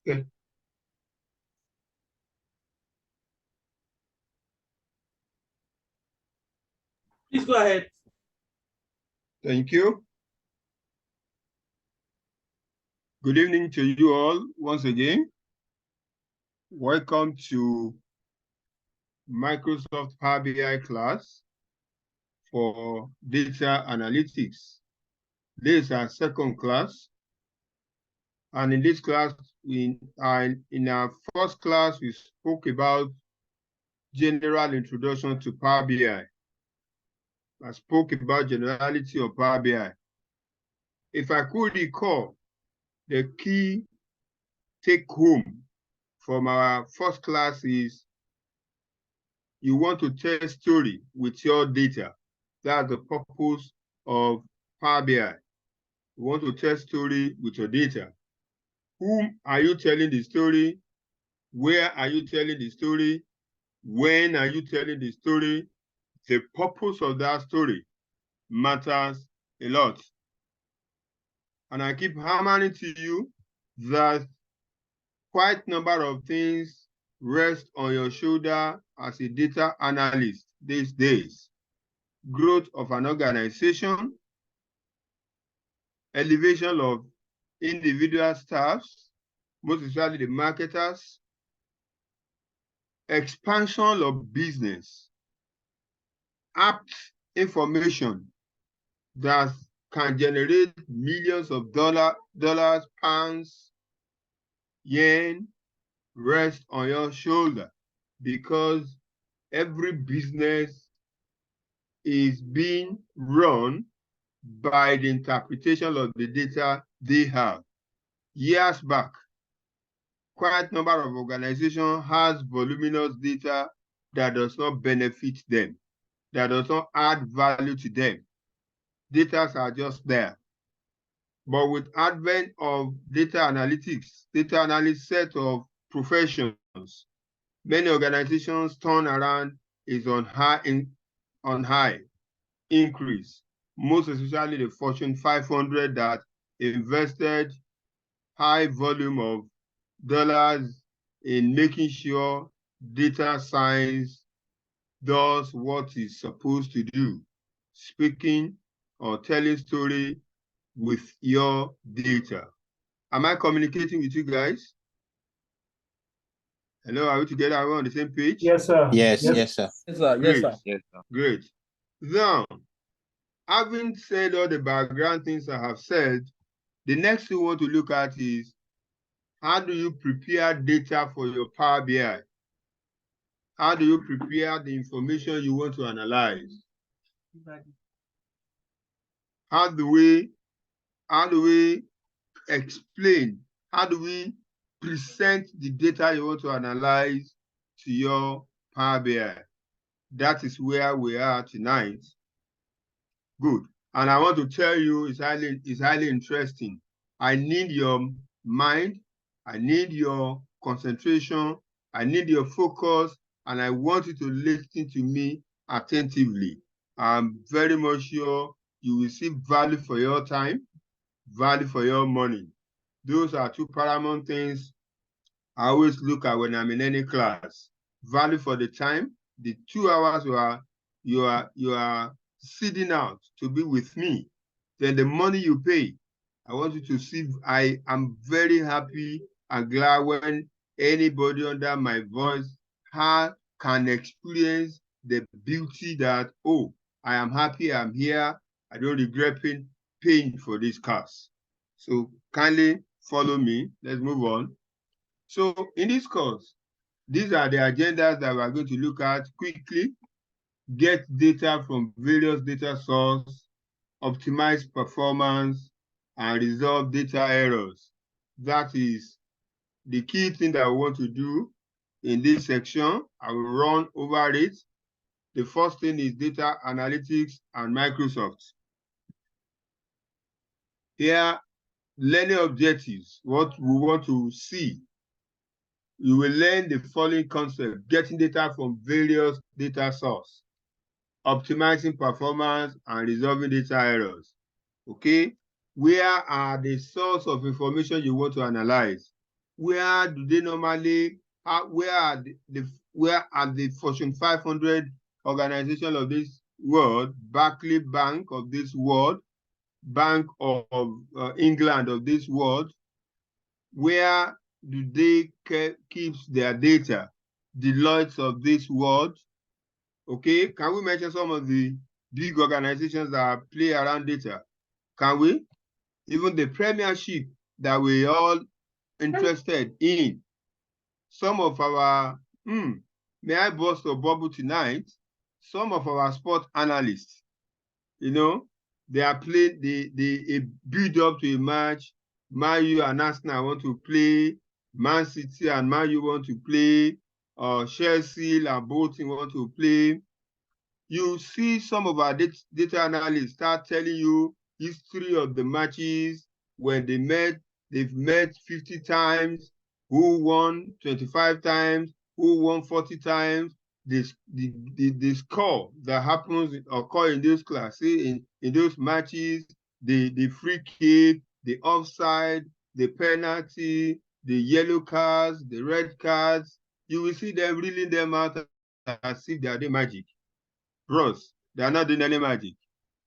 Okay. Please go ahead. Thank you. Good evening to you all once again. Welcome to Microsoft Power BI class for data analytics. This is our second class. And in this class, in our first class, we spoke about general introduction to Power BI. I spoke about generality of Power BI. If I could recall, the key take home from our first class is you want to tell story with your data. That's the purpose of Power BI. You want to tell story with your data. Whom are you telling the story? Where are you telling the story? When are you telling the story? The purpose of that story matters a lot. And I keep hammering to you that quite number of things rest on your shoulder as a data analyst these days. Growth of an organization, elevation of individual staffs, most especially the marketers, expansion of business, apt information that can generate millions of dollars, pounds, yen, rest on your shoulder, because every business is being run by the interpretation of the data they have. Years back, quite a number of organizations has voluminous data that does not benefit them, that does not add value to them. Data are just there. But with advent of data analytics, data analysis set of professions, many organizations turn around is on high increase, most especially the Fortune 500 that invested high volume of dollars in making sure data science does what it's supposed to do, speaking or telling story with your data. Am I communicating with you guys? Hello, are we together? Are we on the same page? Yes, sir. Yes, sir. Yes, sir. Great. Yes, sir. Yes, sir. Great. Now, having said all the background things I have said, the next thing we want to look at is how do you prepare data for your Power BI? How do you prepare the information you want to analyze? How do we explain? How do we present the data you want to analyze to your Power BI? That is where we are tonight. Good. And I want to tell you it's highly interesting. I need your mind, I need your concentration, I need your focus, and I want you to listen to me attentively. I'm very much sure you will see value for your time, value for your money. Those are two paramount things I always look at when I'm in any class. Value for the time, the 2 hours you are sitting out to be with me, then the money you pay. I want you to see, I am very happy and glad when anybody under my voice can experience the beauty that, oh, I am happy I'm here. I don't regret paying for this class. So kindly follow me. Let's move on. So in this course, these are the agendas that we're going to look at quickly. Get data from various data sources, optimize performance, and resolve data errors. That is the key thing that we want to do in this section. I will run over it. The first thing is data analytics and Microsoft. Here, learning objectives, what we want to see. You will learn the following concept: getting data from various data sources, optimizing performance, and resolving data errors. Okay, where are the source of information you want to analyze? where do they normally, where are the Fortune 500 organization of this world, Barclays Bank of this world, Bank of England of this world, where do they keep their data? Deloitte of this world. Okay, can we mention some of the big organizations that play around data? Can we? Even the Premiership that we all interested in. Some of our, may I burst a bubble tonight? Some of our sport analysts, you know, they are playing, they build up to a match. Man U and Arsenal want to play, Man City and Man U want to play, Chelsea and Bolton want to play. You see some of our data analysts start telling you history of the matches when they met. They've met 50 times, who won 25 times, who won 40 times. The score that happens occur in those classes, in those matches, the free kick, the offside, the penalty, the yellow cards, the red cards. You will see them reeling them out as if they are the magic. Bros, they are not doing any magic.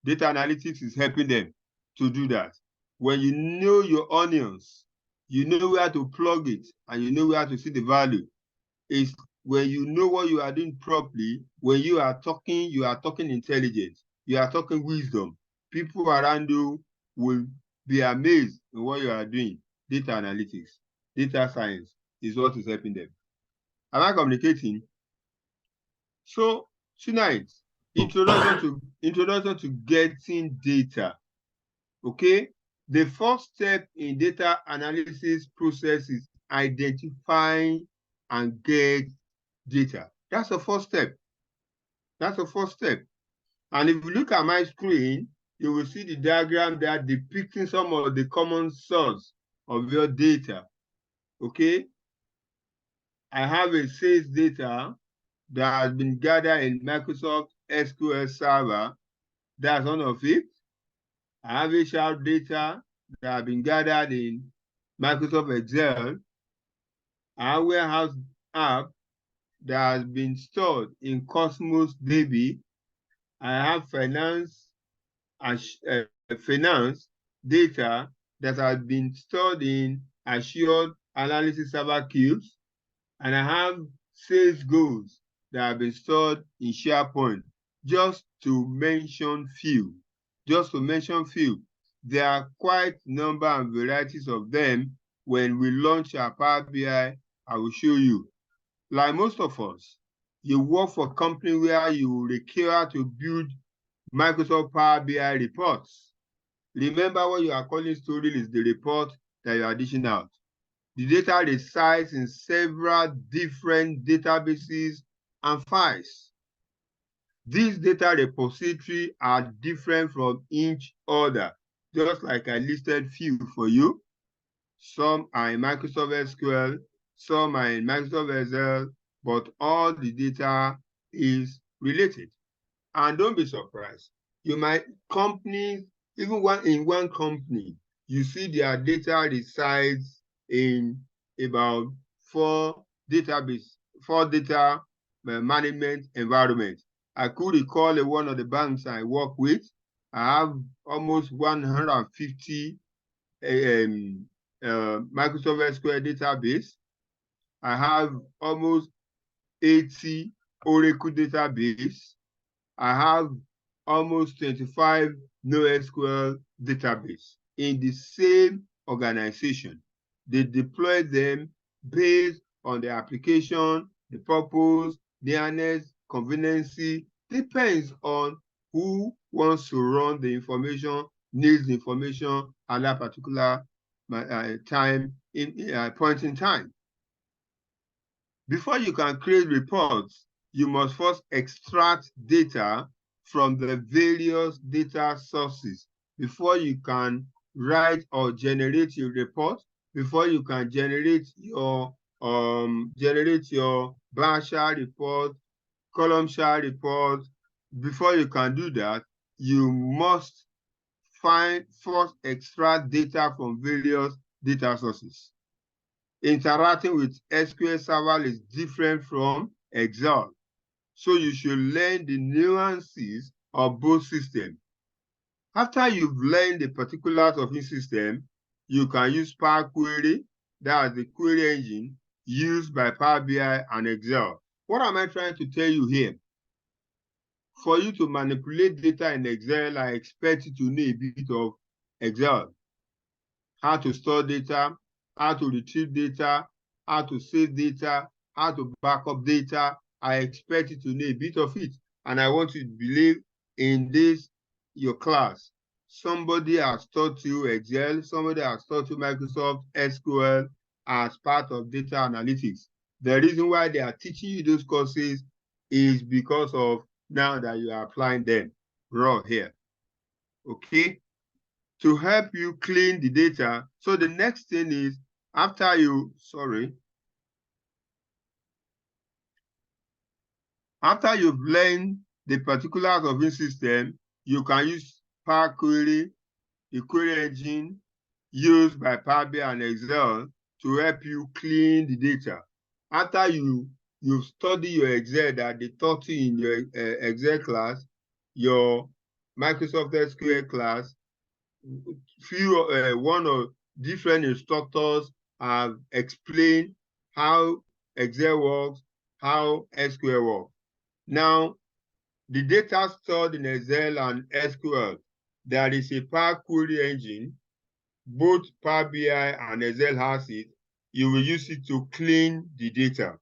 Data analytics is helping them to do that. When you know your onions, you know where to plug it, and you know where to see the value. It's when you know what you are doing properly, when you are talking intelligence, you are talking wisdom. People around you will be amazed in what you are doing. Data analytics, data science is what is helping them. Am I communicating? So tonight, introduction to getting data. Okay, the first step in data analysis process is identifying and get data. That's the first step. That's the first step. And if you look at my screen, you will see the diagram that depicting some of the common source of your data. Okay, I have a sales data that has been gathered in Microsoft SQL Server. That's one of it. I have HR data that have been gathered in Microsoft Excel. I have warehouse app that has been stored in Cosmos DB. I have finance data that has been stored in Azure Analysis Server Cubes. And I have sales goals that have been stored in SharePoint, just to mention few. Just to mention few. There are quite a number and varieties of them. When we launch our Power BI, I will show you. Like most of us, you work for a company where you require to build Microsoft Power BI reports. Remember, what you are calling story is the report that you are dishing out. The data resides in several different databases and files. These data repositories are different from each other, just like I listed few for you. Some are in Microsoft SQL, some are in Microsoft Excel, but all the data is related. And don't be surprised. You might companies, even in one company, you see their data resides in about four data management environments. I could recall one of the banks I work with. I have almost 150 Microsoft SQL database. I have almost 80 Oracle database. I have almost 25 NoSQL database in the same organization. They deploy them based on the application, the purpose, nearness, conveniency, depends on who wants to run the information, needs the information at that particular point in time. Before you can create reports, you must first extract data from the various data sources before you can write or generate your report, before you can generate your bar chart report, column chart report. Before you can do that, you must first extract data from various data sources. interacting with SQL Server is different from Excel. So you should learn the nuances of both systems. After you've learned the particulars of each system, you can use Power Query, that is the query engine used by Power BI and Excel. What am I trying to tell you here? For you to manipulate data in Excel, I expect you to know a bit of Excel. How to store data, how to retrieve data, how to save data, how to back up data. I expect you to know a bit of it. And I want you to believe in this, your class. Somebody has taught you Excel, somebody has taught you Microsoft SQL as part of data analytics. The reason why they are teaching you those courses is because of now that you are applying them raw here. Okay? To help you clean the data. So the next thing is after you've learned the particulars of the system, you can use Power Query, the query engine used by Power BI and Excel to help you clean the data. After you study your Excel that they taught you in your Excel class, your Microsoft SQL class, one or different instructors have explained how Excel works, how SQL works. Now, the data stored in Excel and SQL, there is a Power Query engine. Both Power BI and Excel has it. You will use it to clean the data.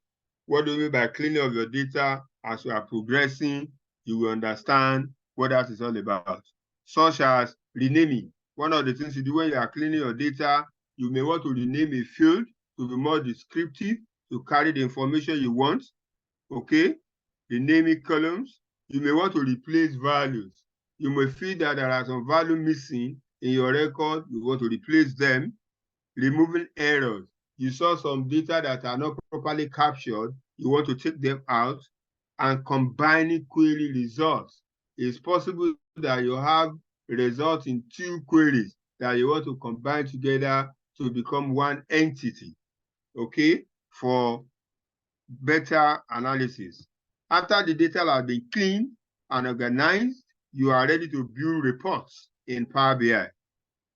What do you mean by cleaning of your data? As you are progressing, you will understand what that is all about, such as renaming. One of the things you do when you are cleaning your data, you may want to rename a field to be more descriptive, to carry the information you want, okay? Renaming columns. You may want to replace values. You may feel that there are some value missing in your record, you want to replace them. Removing errors. You saw some data that are not properly captured, you want to take them out. And combining query results. It's possible that you have results in two queries that you want to combine together to become one entity, okay, for better analysis. After the data has been cleaned and organized, you are ready to build reports in Power BI.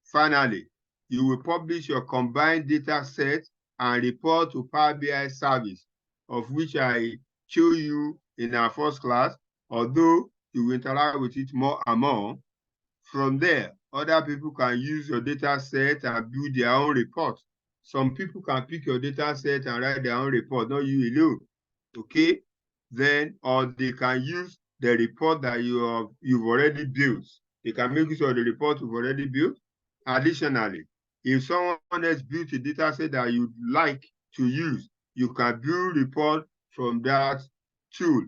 Finally, you will publish your combined data set and report to Power BI service, of which I show you in our first class, although you will interact with it more and more. From there, other people can use your data set and build their own report. Some people can pick your data set and write their own report, not you alone, okay? Then, or they can use the report that you've already built. They can make use of the report you've already built. Additionally, if someone else built a data set that you'd like to use, you can build report from that tool.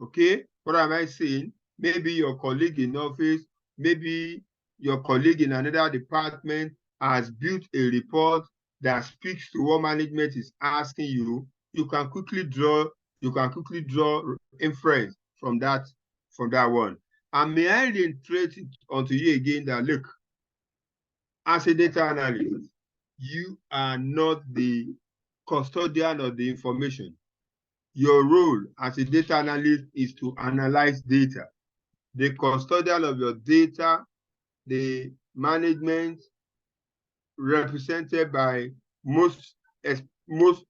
Okay, what am I saying? Maybe your colleague in office, maybe your colleague in another department has built a report that speaks to what management is asking you. You can quickly draw inference from that one. And may I reiterate it onto you again that look, as a data analyst, you are not the custodian of the information. Your role as a data analyst is to analyze data. The custodian of your data, the management represented by most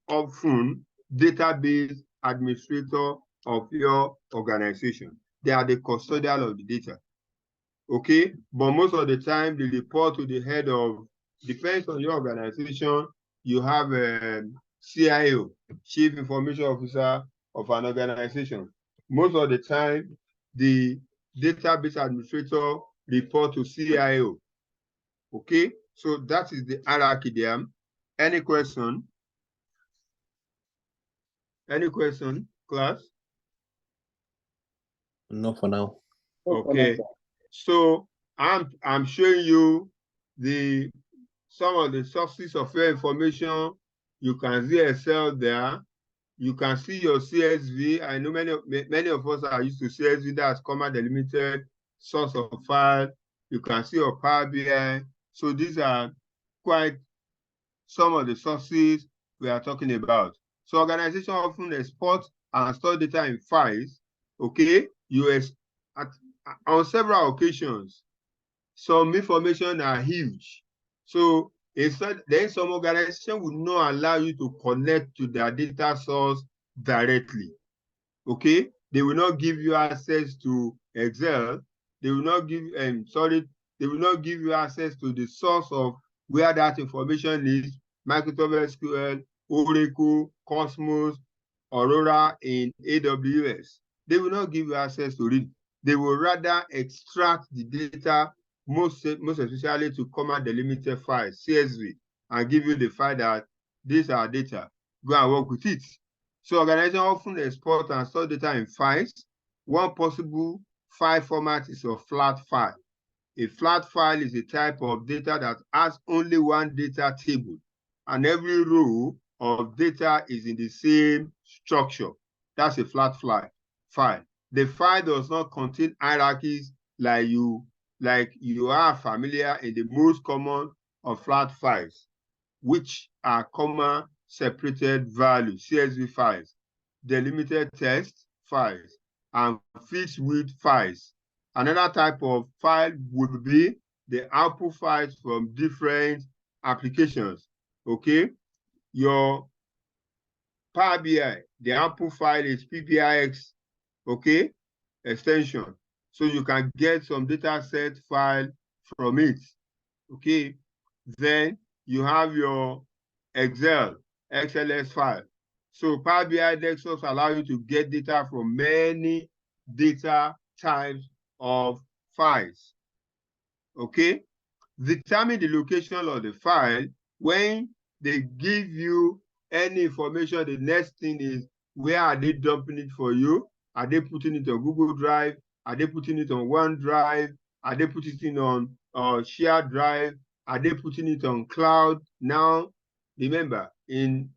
often database administrator of your organization. They are the custodian of the data. Okay, but most of the time they report to the head of, depends on your organization, you have a CIO, Chief Information Officer of an organization. Most of the time, the database administrator report to CIO. Okay, so that is the hierarchy there. Any question? Any question, class? No, for now. Okay, so I'm showing you some of the sources of your information. You can see Excel there. You can see your CSV. I know many of us are used to CSV, that's comma delimited source of file. You can see your Power BI. So these are quite some of the sources we are talking about. So organizations often export and store data in files. Okay, on several occasions, some information are huge. So instead, then some organization will not allow you to connect to their data source directly. Okay, they will not give you access to Excel. They will not give they will not give you access to the source of where that information is, Microsoft SQL, Oracle, Cosmos, Aurora in AWS. They will not give you access to it. They will rather extract the data, most especially to comma delimited files, CSV, and give you the file that these are data. Go and work with it. So organizations often export and store data in files. One possible file format is a flat file. A flat file is a type of data that has only one data table, and every row of data is in the same structure. That's a flat file. The file does not contain hierarchies like you are familiar in the most common of flat files, which are comma separated value CSV files, delimited text files, and fixed width files. Another type of file would be the output files from different applications. Okay, your Power BI, the output file is PBIX, okay, extension. So you can get some data set file from it. Okay, then you have your Excel, XLS file. So Power BI Nexus allow you to get data from many data types of files. Okay, determine the location of the file. When they give you any information, the next thing is, where are they dumping it for you? Are they putting it on Google Drive? Are they putting it on OneDrive? Are they putting it on shared drive? Are they putting it on cloud? Now, remember, in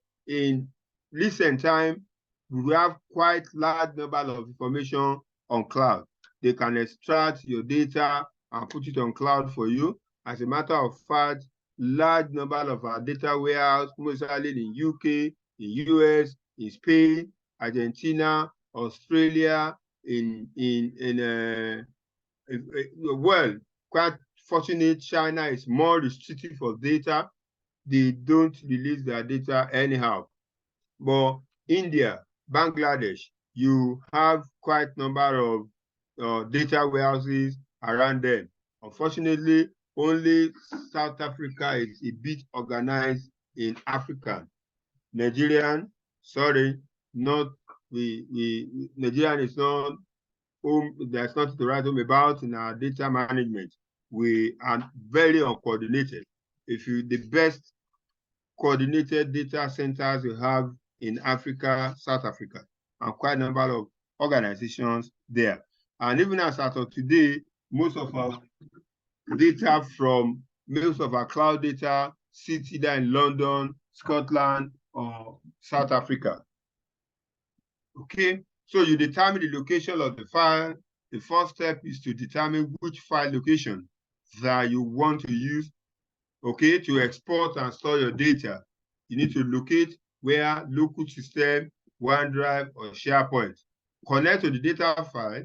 recent time, we have quite large number of information on cloud. They can extract your data and put it on cloud for you. As a matter of fact, large number of our data warehouse, mostly in UK, in US, in Spain, Argentina, Australia, well, quite fortunate, China is more restrictive of data. They don't release their data anyhow. But India, Bangladesh, you have quite number of data warehouses around them. Unfortunately, only South Africa is a bit organized in Africa. Nigerian, sorry, not Nigerian is not there's nothing to write home about in our data management. We are very uncoordinated. The best coordinated data centers you have in Africa, South Africa, and quite a number of organizations there. And even as of today, most of our cloud data sits either in London, Scotland, or South Africa. Okay, so you determine the location of the file. The first step is to determine which file location that you want to use, okay, to export and store your data. You need to locate where local system, OneDrive, or SharePoint. Connect to the data file.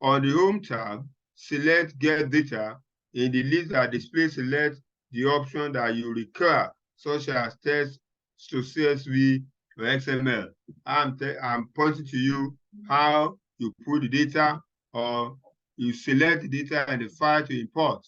On the Home tab, select Get Data. In the list that displays, select the option that you require, such as text to CSV or XML. I'm pointing to you how you put the data, or you select the data in the file to import.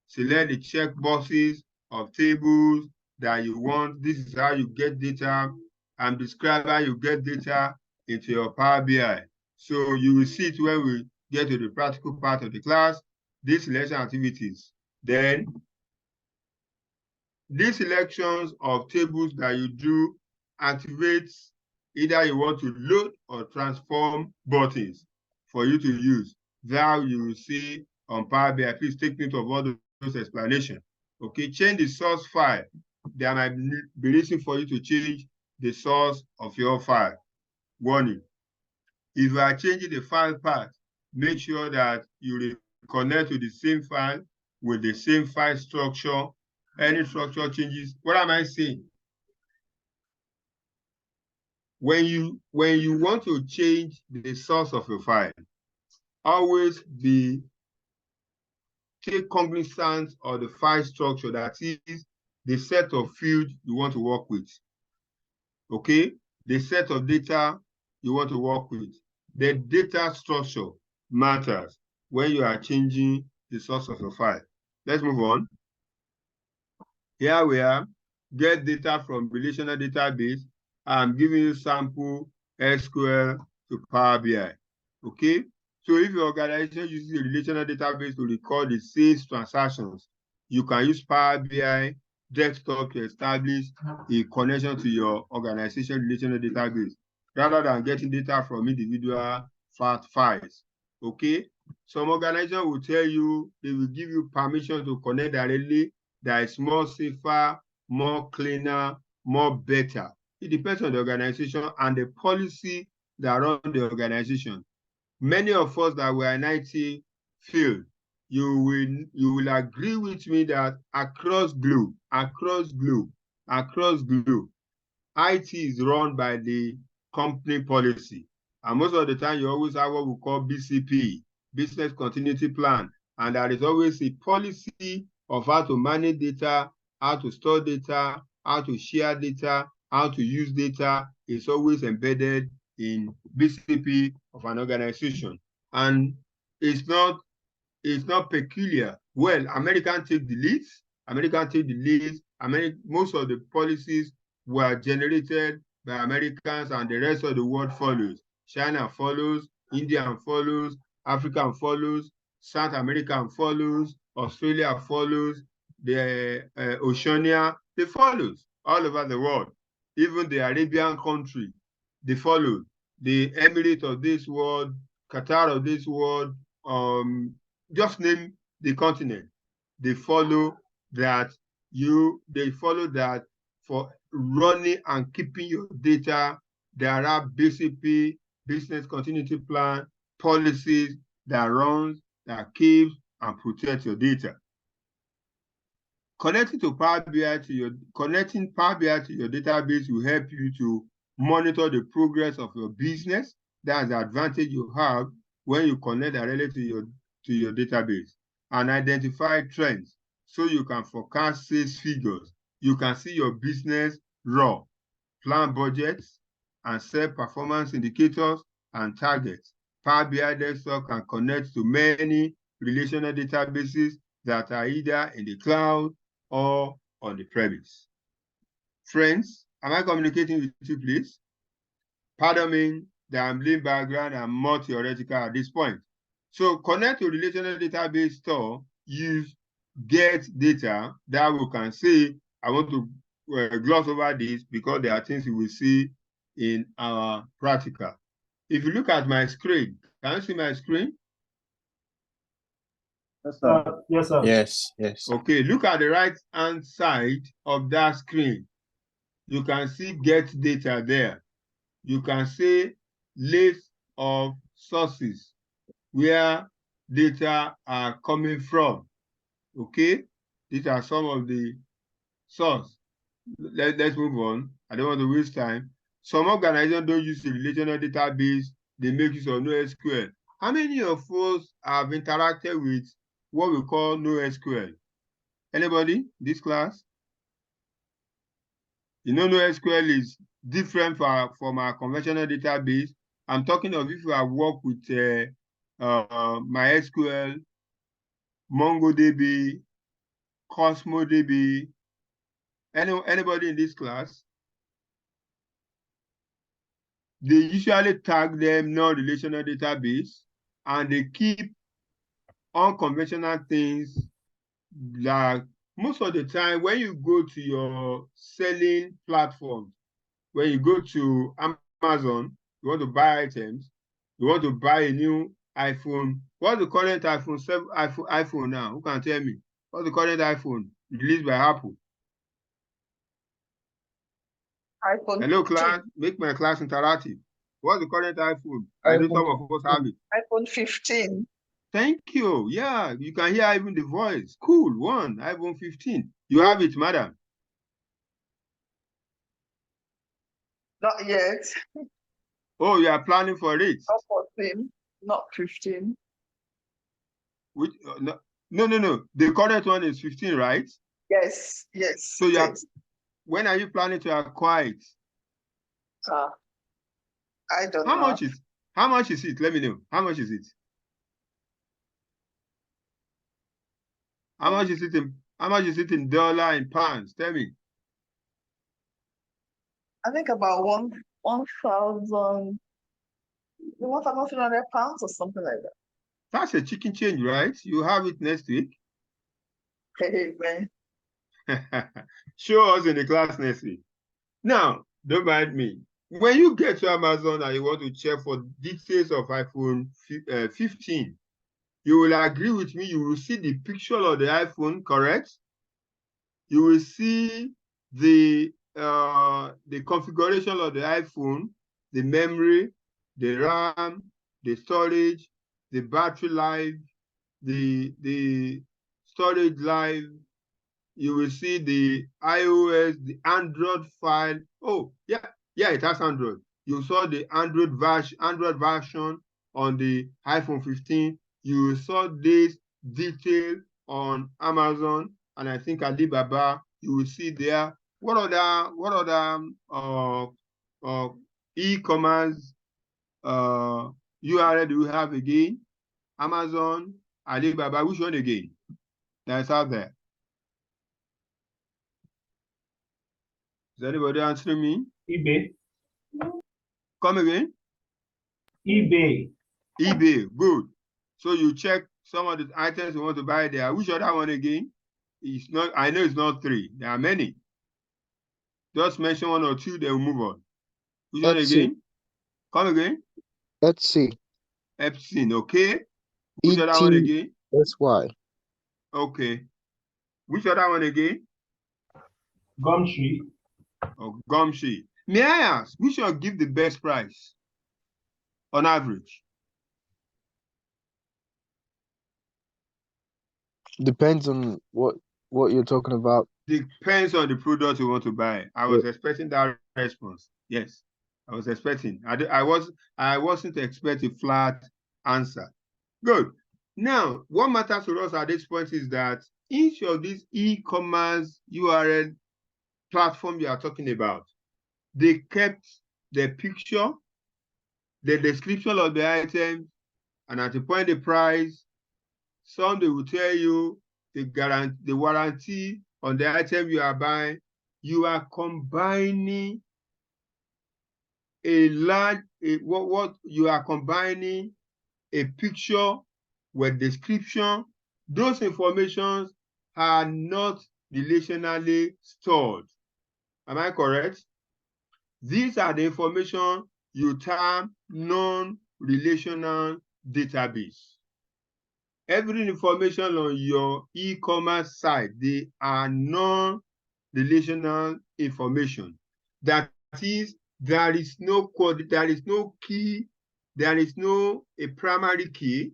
Select the check boxes of tables that you want. This is how you get data. I'm describing how you get data into your Power BI. So you will see it when we get to the practical part of the class, these selection activities. Then these selections of tables that you do activates either you want to load or transform buttons for you to use. That you will see on Power BI. Please take note of all those explanations. Okay, change the source file. There might be reason for you to change the source of your file. Warning, if you are changing the file path, make sure that you connect to the same file with the same file structure. Any structure changes, what am I saying? when you want to change the source of a file, always take cognizance of the file structure, that is the set of fields you want to work with. Okay, the set of data you want to work with. The data structure matters when you are changing the source of a file. Let's move on. Here we are, get data from relational database. I'm giving you sample SQL to Power BI. Okay, so if your organization uses a relational database to record the sales transactions, you can use Power BI desktop to establish a connection to your organization relational database rather than getting data from individual fact files. Okay, some organizations will tell you, they will give you permission to connect directly. That is more safer, more cleaner, more better. It depends on the organization and the policy that run the organization. Many of us that were in IT field, you will agree with me that across globe, IT is run by the company policy. And most of the time, you always have what we call BCP, Business Continuity Plan. And there is always a policy of how to manage data, how to store data, how to share data, how to use data. It's always embedded in BCP of an organization. And it's not peculiar. Well, Americans take the lead. Most of the policies were generated by Americans, and the rest of the world follows. China follows, India follows, Africa follows, South America follows, Australia follows, the Oceania, they follows all over the world. Even the Arabian country, they follow. The Emirates of this world, Qatar of this world, just name the continent. They follow that for running and keeping your data, there are BCP, business continuity plan, policies that runs, that keeps and protects your data. Connecting Power BI to your database will help you to monitor the progress of your business. That's the advantage you have when you connect directly to your database, and identify trends so you can forecast sales figures. You can see your business raw, plan budgets, and set performance indicators and targets. Power BI Desktop can connect to many relational databases that are either in the cloud or on the premise. Friends, am I communicating with you, please? Pardon me that I'm laying background and more theoretical at this point. So connect to relational database store, use get data that we can say. I want to gloss over this because there are things you will see in our practical. If you look at my screen, can you see my screen? Yes, sir. Yes, sir. Yes. Okay, look at the right-hand side of that screen. You can see get data there. You can see list of sources where data are coming from. Okay, these are some of the sources. Let's move on. I don't want to waste time. Some organizations don't use a relational database. They make use of NoSQL. How many of us have interacted with what we call NoSQL? Anybody? This class? You know, NoSQL is different from our conventional database. I'm talking of if you have worked with MySQL, MongoDB, CosmoDB. Anybody in this class? They usually tag them non-relational database, and they keep unconventional things. Like most of the time, when you go to your selling platform, when you go to Amazon, you want to buy items, you want to buy a new iPhone. What's the current iPhone now? Who can tell me? What's the current iPhone released by Apple? iPhone. Hello, class. Make my class interactive. What's the current iPhone? I know some of us have it. iPhone 15. Thank you. Yeah, you can hear even the voice. Cool. One, iPhone 15. You have it, madam. Not yet. Oh, you are planning for it. Not 14. Not 15. Which, no. The current one is 15, right? Yes. So you are, when are you planning to acquire it? I don't How know. much is it? Let me know. How much is it? How much is it in dollar and pounds? Tell me. I think about 1,300 pounds or something like that. That's a chicken change, right? You have it next week. Hey, man. Show us in the class next week. Now, don't mind me. When you get to Amazon and you want to check for details of iPhone 15, you will agree with me, you will see the picture of the iPhone, correct? You will see the configuration of the iPhone, the memory, the RAM, the storage, the battery life, the storage life. You will see the iOS, the Android file. Oh, yeah, it has Android. You saw the Android version on the iPhone 15. You saw this detail on Amazon, and I think Alibaba. You will see there. What other e-commerce URL do we have again? Amazon, Alibaba. Which one again? That's out there. Is anybody answering me? eBay. Come again? eBay. eBay, good. So you check some of the items you want to buy there. Which other one again? It's not, I know it's not 3. There are many. Just mention 1 or 2, then we'll move on. Which one again? Come again? Etsy. Epson, okay. Which other one again? ETSY. Okay. Which other one again? Gumtree. Oh, Gumtree. May I ask, which one give the best price on average? Depends on what you're talking about. Depends on the product you want to buy. I was expecting that response. Yes, I was expecting. I wasn't expecting a flat answer. Good. Now, what matters to us at this point is that each of these e-commerce URL platform you are talking about, they kept the picture, the description of the item, and at the point the price. Some they will tell you the warranty on the item you are buying. You are combining what you are combining a picture with description. Those informations are not relationally stored. Am I correct? These are the information you term non-relational database. Every information on your e-commerce site, they are non-relational information. That is, there is no key, there is no a primary key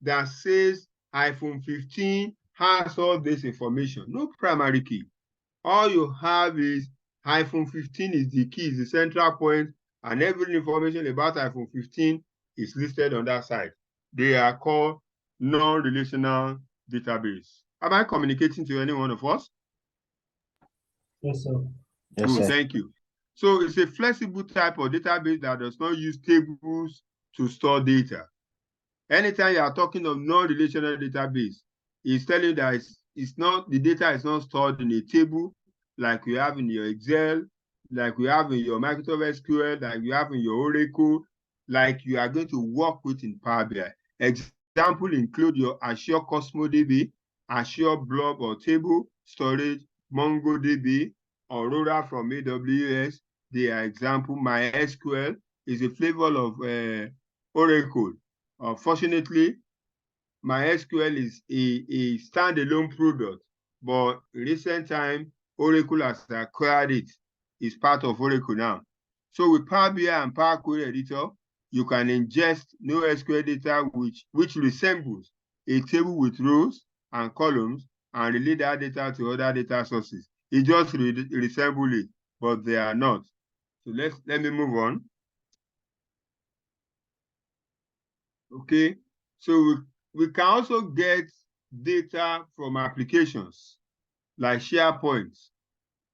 that says iPhone 15 has all this information. No primary key. All you have is iPhone 15 is the key, is the central point, and every information about iPhone 15 is listed on that site. They are called non-relational database. Am I communicating to any one of us? Yes, sir. Yes, Good, sir. thank you. So it's a flexible type of database that does not use tables to store data. Anytime you are talking of non-relational database, it's telling you that the data is not stored in a table like you have in your Excel, like we have in your Microsoft SQL, like you have in your Oracle, like you are going to work with in Power BI. Example include your Azure Cosmos DB, Azure Blob or Table Storage, MongoDB, Aurora from AWS. They are example. MySQL is a flavor of Oracle. Fortunately, MySQL is a standalone product, but in recent time, Oracle has acquired it. It's part of Oracle now. So with Power BI and Power Query Editor, you can ingest NoSQL data which resembles a table with rows and columns and relay that data to other data sources. It just resembles it, but they are not. So let me move on. Okay, so we can also get data from applications like SharePoint.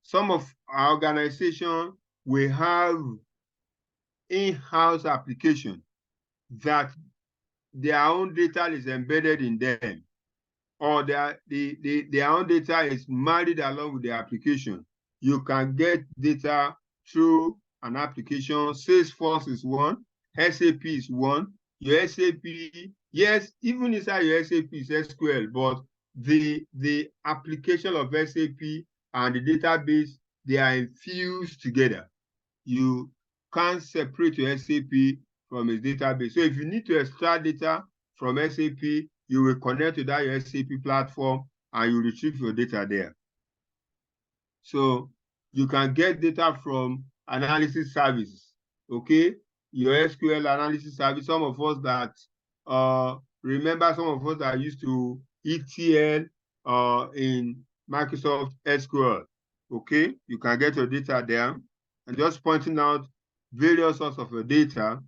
Some of our organization will have in-house application that their own data is embedded in them, or their own data is married along with the application. You can get data through an application. Salesforce is one, SAP is one. Your SAP, yes, even inside your SAP is SQL, but the application of SAP and the database, they are infused together. You can't separate your SAP from its database. So if you need to extract data from SAP, you will connect to that your SAP platform and you retrieve your data there. So you can get data from analysis services, okay? Your SQL analysis service, some of us that remember some of us that used to ETL in Microsoft SQL, okay? You can get your data there. And just pointing out various sources of your data.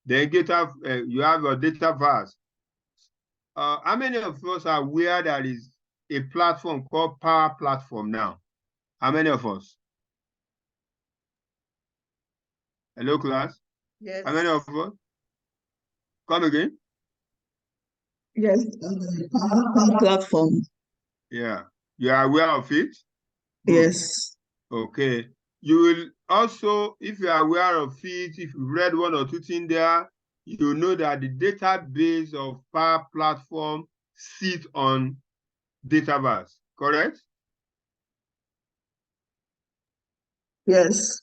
Then you have your data vars. How many of us are aware there is a platform called Power Platform now? How many of us? Hello, class? Yes. How many of us? Come again? Yes. Platform. Yeah. You are aware of it? Good. Yes. Okay. You will also, if you are aware of it, if you read one or two things there, you know that the database of Power Platform sits on Dataverse, correct? Yes.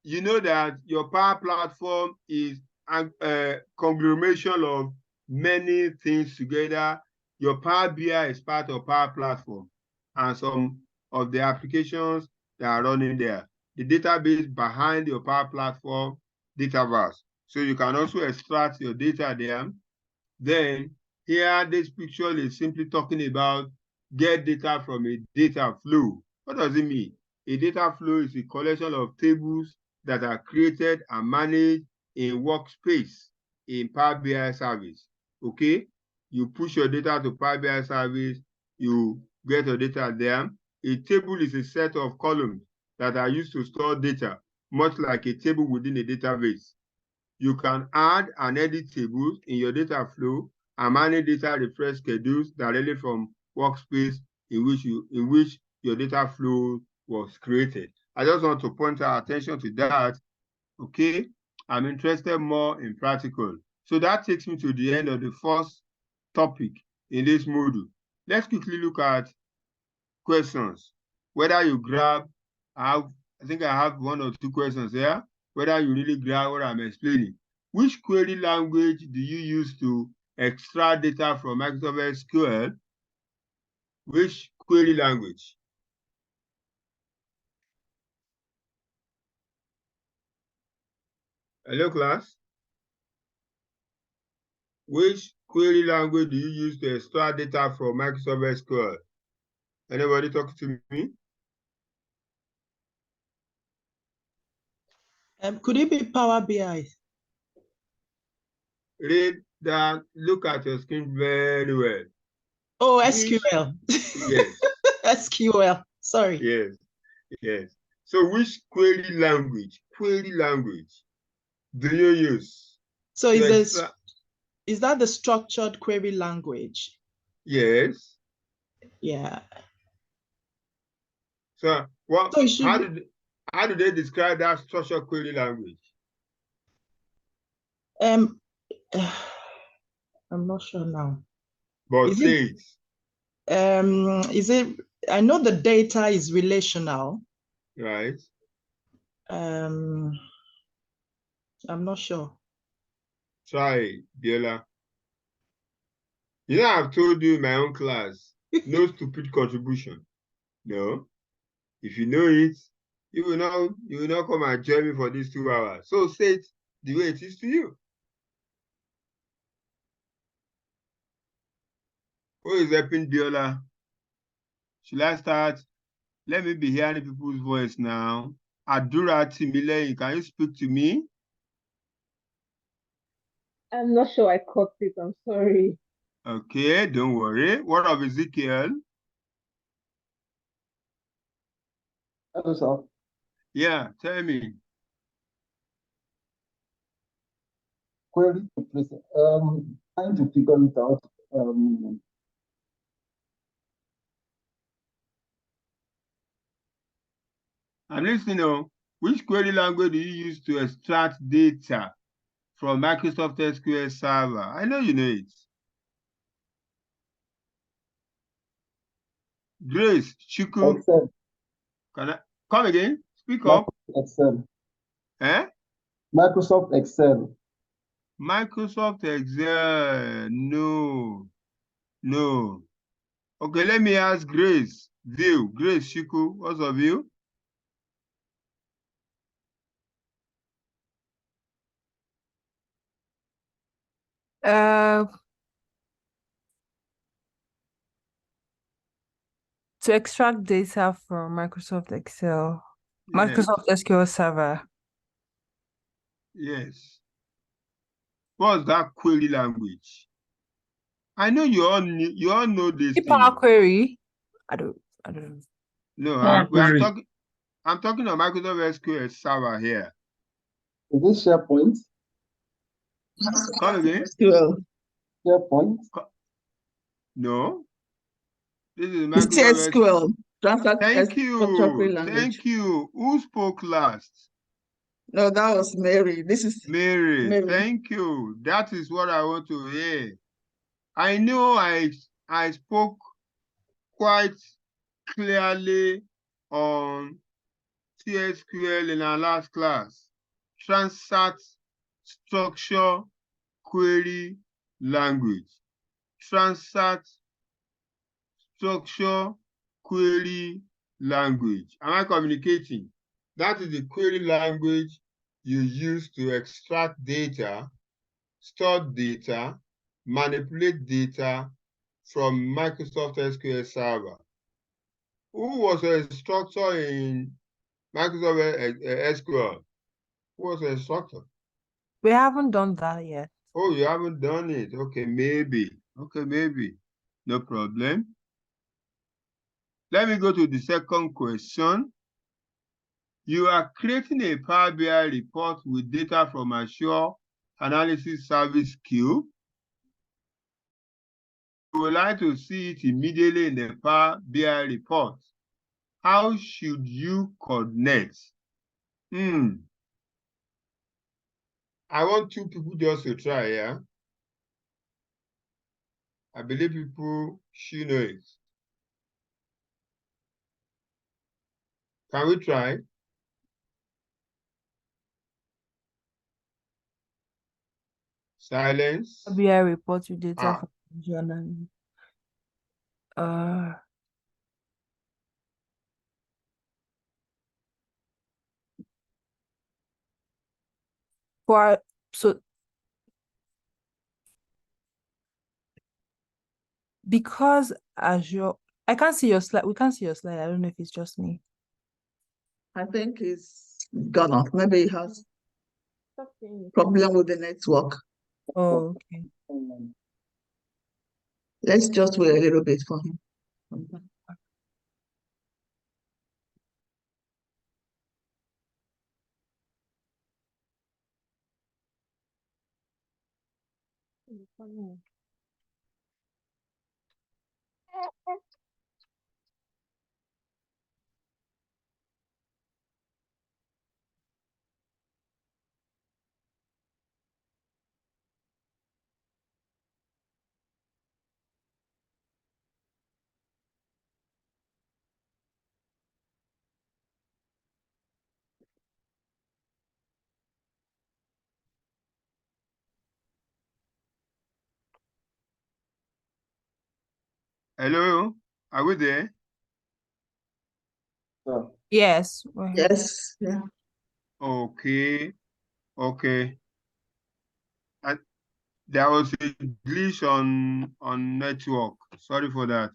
You know that your Power Platform is a conglomeration of many things together. Your Power BI is part of Power Platform, and some of the applications that are running there. The database behind your Power Platform, Dataverse. So you can also extract your data there. Then here, this picture is simply talking about get data from a data flow. What does it mean? A data flow is a collection of tables that are created and managed in workspace in Power BI service. Okay, you push your data to Power BI service, you get your data there. A table is a set of columns that are used to store data, much like a table within a database. You can add and edit tables in your data flow and manage data refresh schedules directly from workspace in which your data flow was created. I just want to point our attention to that. Okay, I'm interested more in practical. So that takes me to the end of the first topic in this module. Let's quickly look at questions. Whether you grab, I think I have one or two questions here. Whether you really grab what I'm explaining. Which query language do you use to extract data from Microsoft SQL? Which query language? Hello, class. Which query language do you use to extract data from Microsoft SQL? Anybody talking to me? Could it be Power BI? Read that, look at your screen very well. Oh, SQL. Yes. SQL. Sorry. Yes. Yes. So which query language do you use? So is that the structured query language? Yes. Yeah. So what? So how do they describe that structured query language? I'm not sure now. But say it. Is it? I know the data is relational. Right. I'm not sure. Try, Biola. You know, I've told you in my own class, no stupid contribution. No. If you know it, you will not come and join me for these 2 hours. So say it the way it is to you. Who is helping Biola? Should I start? Let me be hearing people's voice now. Adura Timileyin, can you speak to me? I'm not sure I caught it. I'm sorry. Okay, don't worry. What of Ezekiel? Hello, sir. Yeah, tell me. Query to place. Trying to figure it out. I'm listening. Which query language do you use to extract data from Microsoft SQL Server? I know you know it. Grace, Chuku, Excel. can I come again? Speak up. Excel. Eh? Microsoft Excel. Microsoft Excel. No. Okay, let me ask Grace. View. Grace, Chuku, what's of you? To extract data from Microsoft Excel, Yes. Microsoft SQL Server. Yes. What's that query language? I know you all know this thing. Power Query. I don't. No, Power Query. I'm talking about Microsoft SQL Server here. Is this SharePoint? Come again? SQL. SharePoint? No. This is It's Microsoft SQL. Thank Structured query you. language. Thank you. Who spoke last? No, that was Mary. This is Mary. Thank you. That is what I want to hear. I know I spoke quite clearly on TSQL in our last class. Transat Structure Query Language. Transat Structure Query Language. Am I communicating? That is the query language you use to extract data, store data, manipulate data from Microsoft SQL Server. Who was a instructor in Microsoft SQL? Who was an instructor? We haven't done that yet. Oh, you haven't done it. Okay, maybe. Okay, maybe. No problem. Let me go to the second question. You are creating a Power BI report with data from Azure Analysis Service Cube. You would like to see it immediately in the Power BI report. How should you connect? I want two people just to try, yeah? I believe people should know it. Can we try? Silence. BI report with data from journal. Because Azure, I can't see your slide. We can't see your slide. I don't know if it's just me. I think it's gone off. Maybe it has problem with the network. Oh, okay. Let's just wait a little bit for him. Hello, are we there? Yes. Yes. Yeah. Okay. There was a glitch on network. Sorry for that.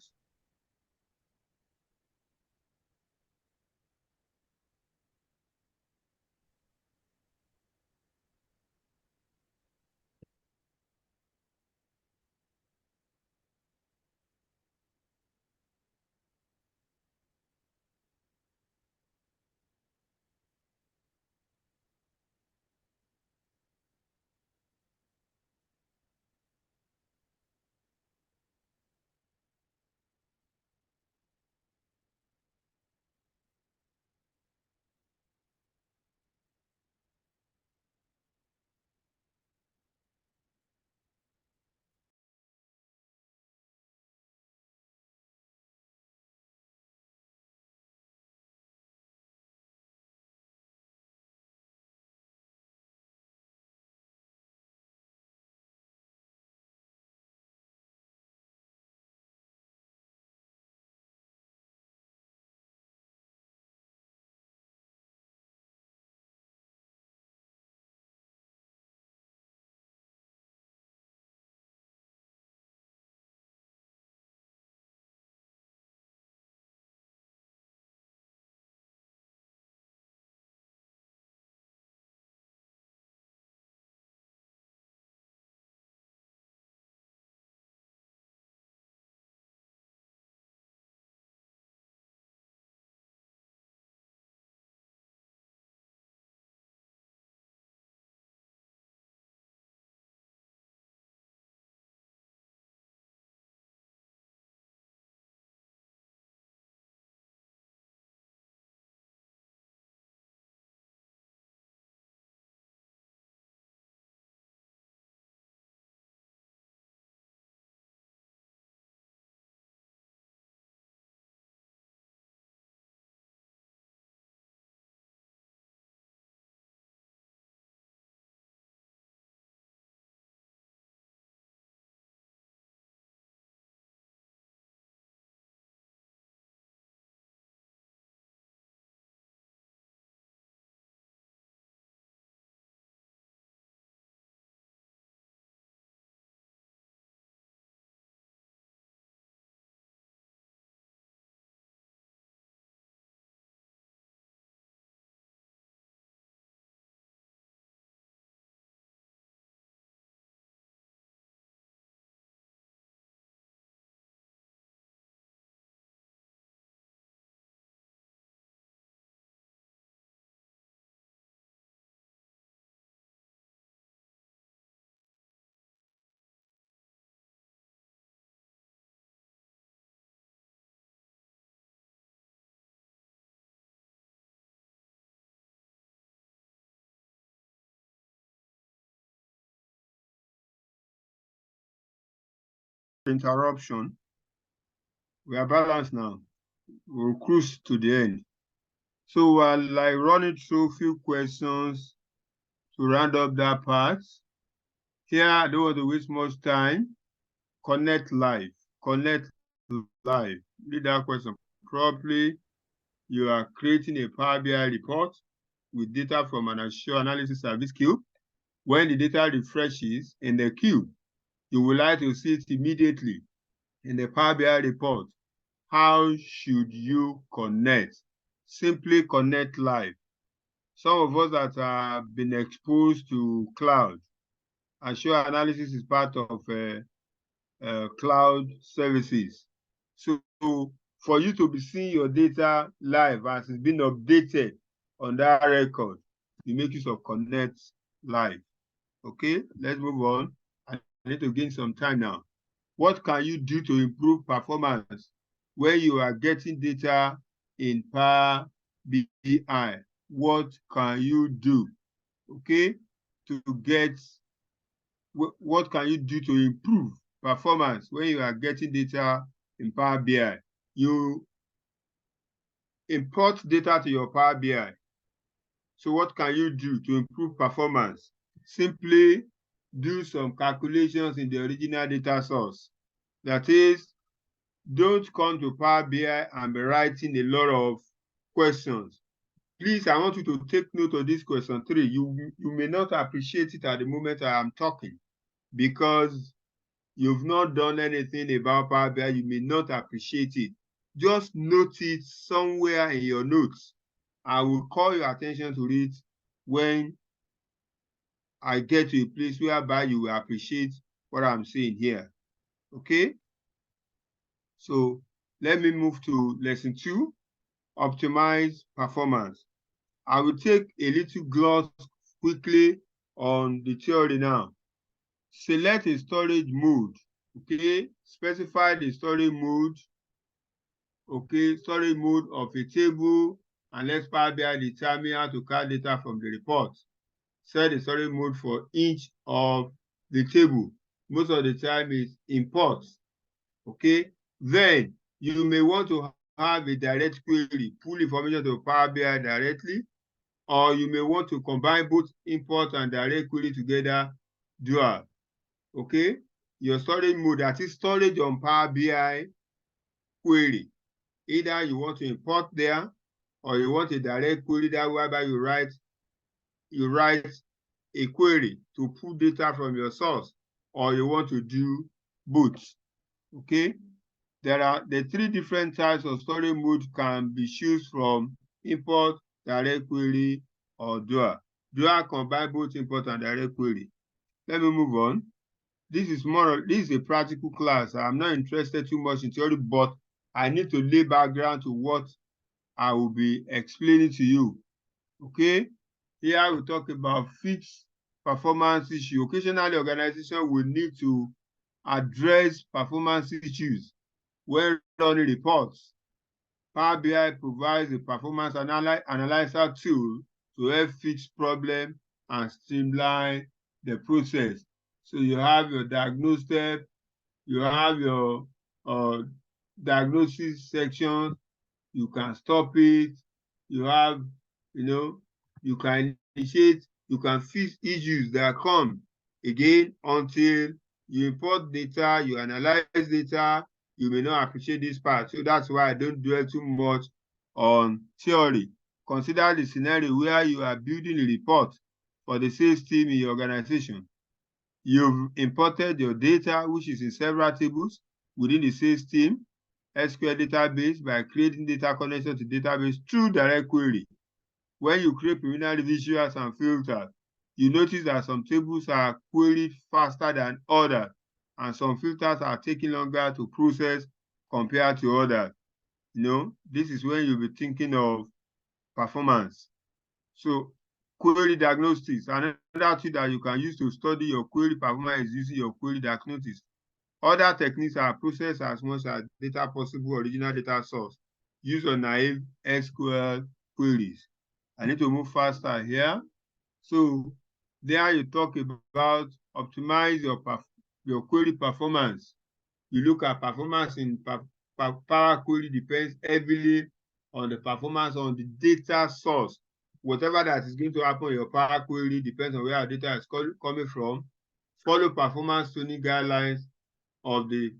interruption. We are balanced now. We'll cruise to the end. So while like running through a few questions to round up that part, here I don't want to waste much time. Connect live. Connect live. Read that question properly. You are creating a Power BI report with data from an Azure Analysis Service Cube. When the data refreshes in the cube, you would like to see it immediately in the Power BI report. How should you connect? Simply connect live. Some of us that have been exposed to cloud, Azure Analysis is part of cloud services. So for you to be seeing your data live as it's been updated on that record, you make use of Connect Live. Okay, let's move on. I need to gain some time now. What can you do to improve performance when you are getting data in Power BI? What can you do, okay, to get, what can you do to improve performance when you are getting data in Power BI? You import data to your Power BI. So what can you do to improve performance? Simply do some calculations in the original data source. That is, don't come to Power BI and be writing a lot of questions. Please, I want you to take note of this question 3. You may not appreciate it at the moment I am talking because you've not done anything about Power BI. You may not appreciate it. Just note it somewhere in your notes. I will call your attention to it when I get to a place whereby you will appreciate what I'm saying here. Okay? So let me move to lesson 2, optimize performance. I will take a little gloss quickly on the theory now. Select a storage mode, okay? Specify the storage mode, okay? Storage mode of a table, and let Power BI determine how to cast data from the report. Set the storage mode for each of the table. Most of the time is import, okay? Then you may want to have a direct query, pull information to Power BI directly, or you may want to combine both import and direct query together, dual, okay? Your storage mode, that is storage on Power BI query. Either you want to import there, or you want a direct query that whereby you write a query to pull data from your source, or you want to do both, okay? There are the 3 different types of storage mode can be chosen from: import, direct query, or dual. Dual combine both import and direct query. Let me move on. This is a practical class. I'm not interested too much in theory, but I need to lay background to what I will be explaining to you. Okay? Here we talk about fixed performance issue. Occasionally, organization will need to address performance issues when running reports. Power BI provides a performance analyzer tool to help fix problems and streamline the process. So you have your diagnose step, you have your diagnosis section, you can stop it, you have, you can initiate, you can fix issues that come again until you import data, you analyze data. You may not appreciate this part. So that's why I don't dwell too much on theory. Consider the scenario where you are building a report for the sales team in your organization. You've imported your data, which is in several tables within the sales team SQL database by creating data connection to database through direct query. When you create preliminary visuals and filters, you notice that some tables are queried faster than others, and some filters are taking longer to process compared to others. This is when you'll be thinking of performance. So query diagnostics, another thing that you can use to study your query performance is using your query diagnostics. Other techniques are process as much as data possible, original data source, use of naive SQL queries. I need to move faster here. So there you talk about optimize your query performance. You look at performance in Power Query depends heavily on the performance on the data source. Whatever that is going to happen in your Power Query depends on where our data is coming from. Follow performance tuning guidelines of the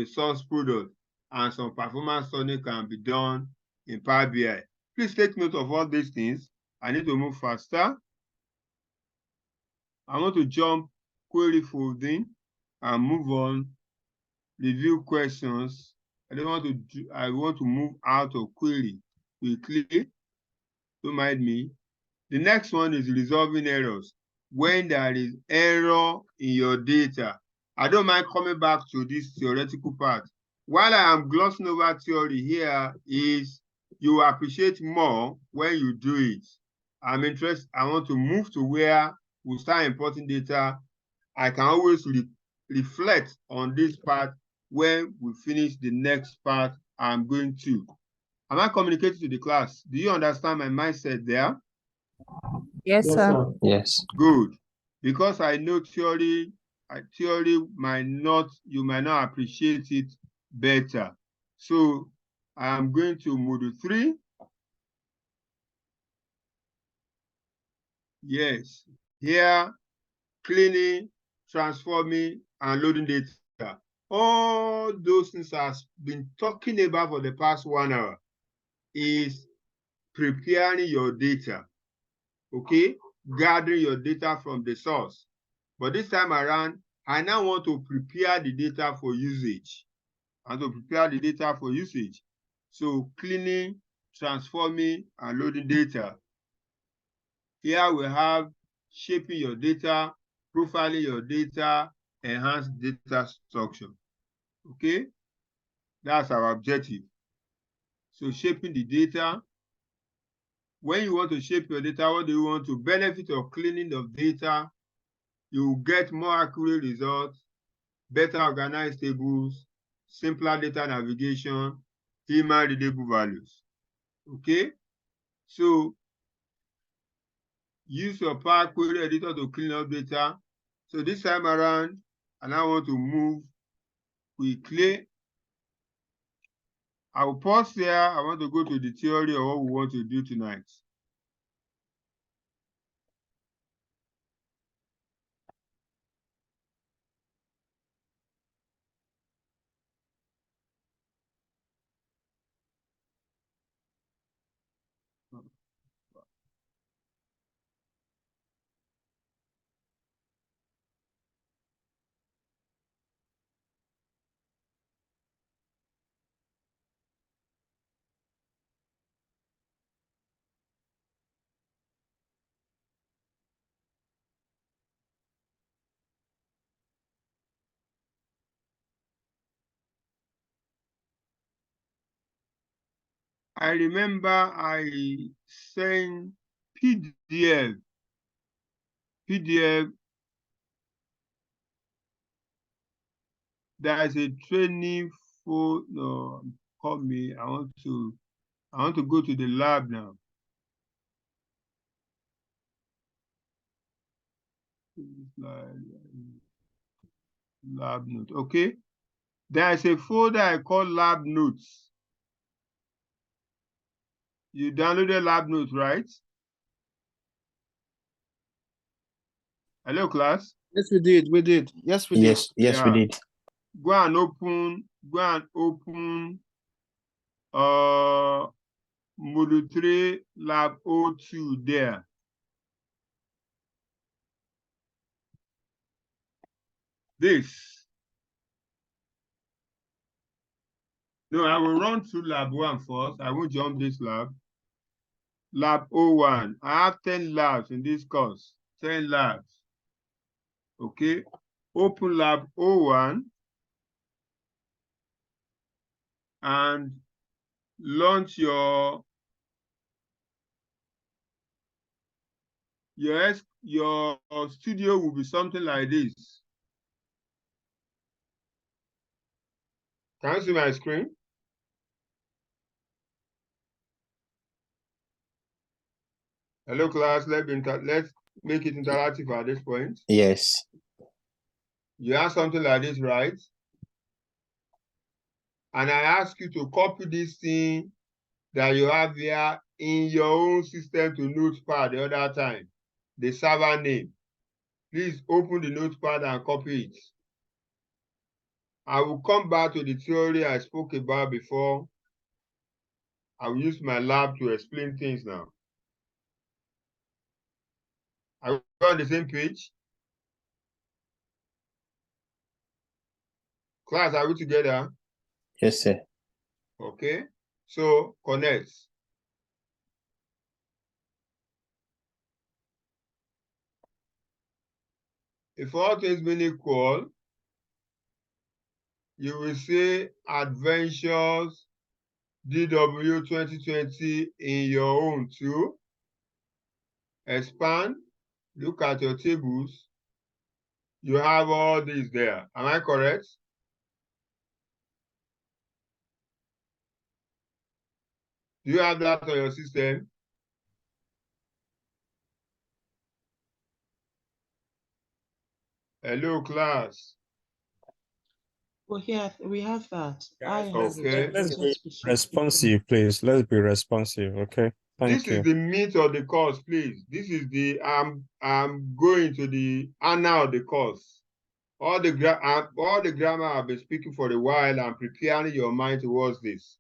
source product, and some performance tuning can be done in Power BI. Please take note of all these things. I need to move faster. I want to jump query folding and move on. Review questions. I want to move out of query quickly. Don't mind me. The next one is resolving errors. When there is error in your data, I don't mind coming back to this theoretical part. While I am glossing over theory here, is you will appreciate more when you do it. I'm interested. I want to move to where we start importing data. I can always reflect on this part when we finish the next part I'm going to. Am I communicating to the class? Do you understand my mindset there? Yes, Yes, sir. sir. Yes. Good. Because I know theory you might not appreciate it better. So I'm going to module 3. Yes. Here, cleaning, transforming, and loading data. All those things I've been talking about for the past 1 hour is preparing your data, okay? Gathering your data from the source. But this time around, I now want to prepare the data for usage. So cleaning, transforming, and loading data. Here we have shaping your data, profiling your data, enhanced data structure. Okay, that's our objective. So shaping the data. When you want to shape your data, what do you want to benefit of cleaning of data? You get more accurate results, better organized tables, simpler data navigation, human readable values. Okay, so use your Power Query editor to clean up data. So this time around, and I want to move quickly. I will pause here. I want to go to the theory of what we want to do tonight. I remember I sent PDF. There's a training for call me. I want to go to the lab now. Lab note. Okay. There's a folder I call lab notes. You downloaded lab notes, right? Hello, class. Yes, we did. We did. Yes, we did. Yes, yes, we Yeah. did. Go and open module 3 lab 02 there. This. No, I will run through lab 1 first. I won't jump this lab. Lab 01. I have 10 labs in this course. 10 labs. Okay. Open lab 01 and launch your studio will be something like this. Can you see my screen? Hello, class. Let's make it interactive at this point. Yes. You have something like this, right? and I ask you to copy this thing that you have here in your own system to Notepad the other time, the server name. Please open the Notepad and copy it. I will come back to the theory I spoke about before. I will use my lab to explain things now. Are we on the same page? Class, are we together? Yes, sir. Okay. So connect. If all things being equal, you will say Adventures DW 2020 in your own too. Expand, look at your tables. You have all these there. Am I correct? Do you have that on your system? Hello, class. Well, here we have that. I Guys, have okay. let's be just responsive, please. Let's be responsive, okay? Thank This you. is the meat of the course, please. This is the I'm going to the annal of the course. All the grammar I've been speaking for a while. I'm preparing your mind towards this.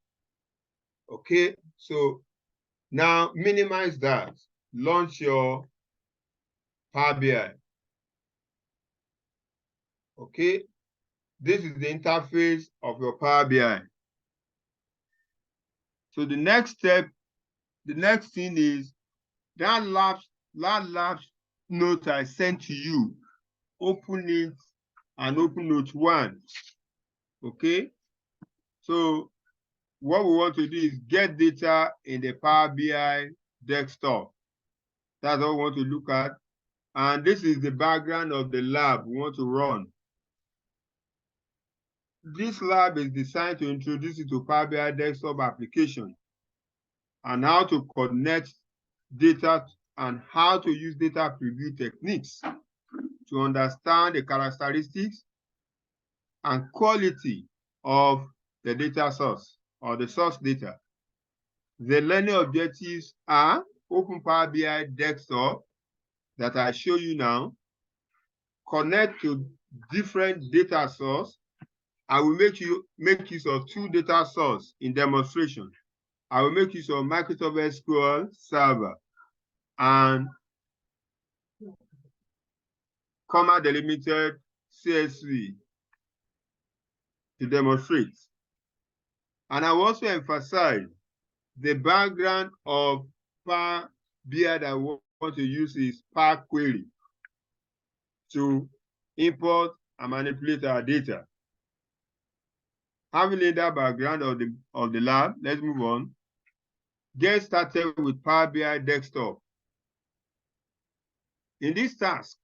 Okay, so now minimize that. Launch your Power BI. Okay, this is the interface of your Power BI. So the next step, the next thing is that lab note I sent to you. Open it and open note 1. Okay, so what we want to do is get data in the Power BI desktop. That's what we want to look at. And this is the background of the lab we want to run. This lab is designed to introduce you to Power BI desktop application and how to connect data and how to use data preview techniques to understand the characteristics and quality of the data source or the source data. The learning objectives are open Power BI desktop that I show you now, connect to different data source. I will make use of 2 data sources in demonstration. I will make use of Microsoft SQL Server and comma delimited CSV to demonstrate. And I will also emphasize the background of Power BI that I want to use is Power Query to import and manipulate our data. Having laid that background of the lab, let's move on. Get started with Power BI desktop. In this task,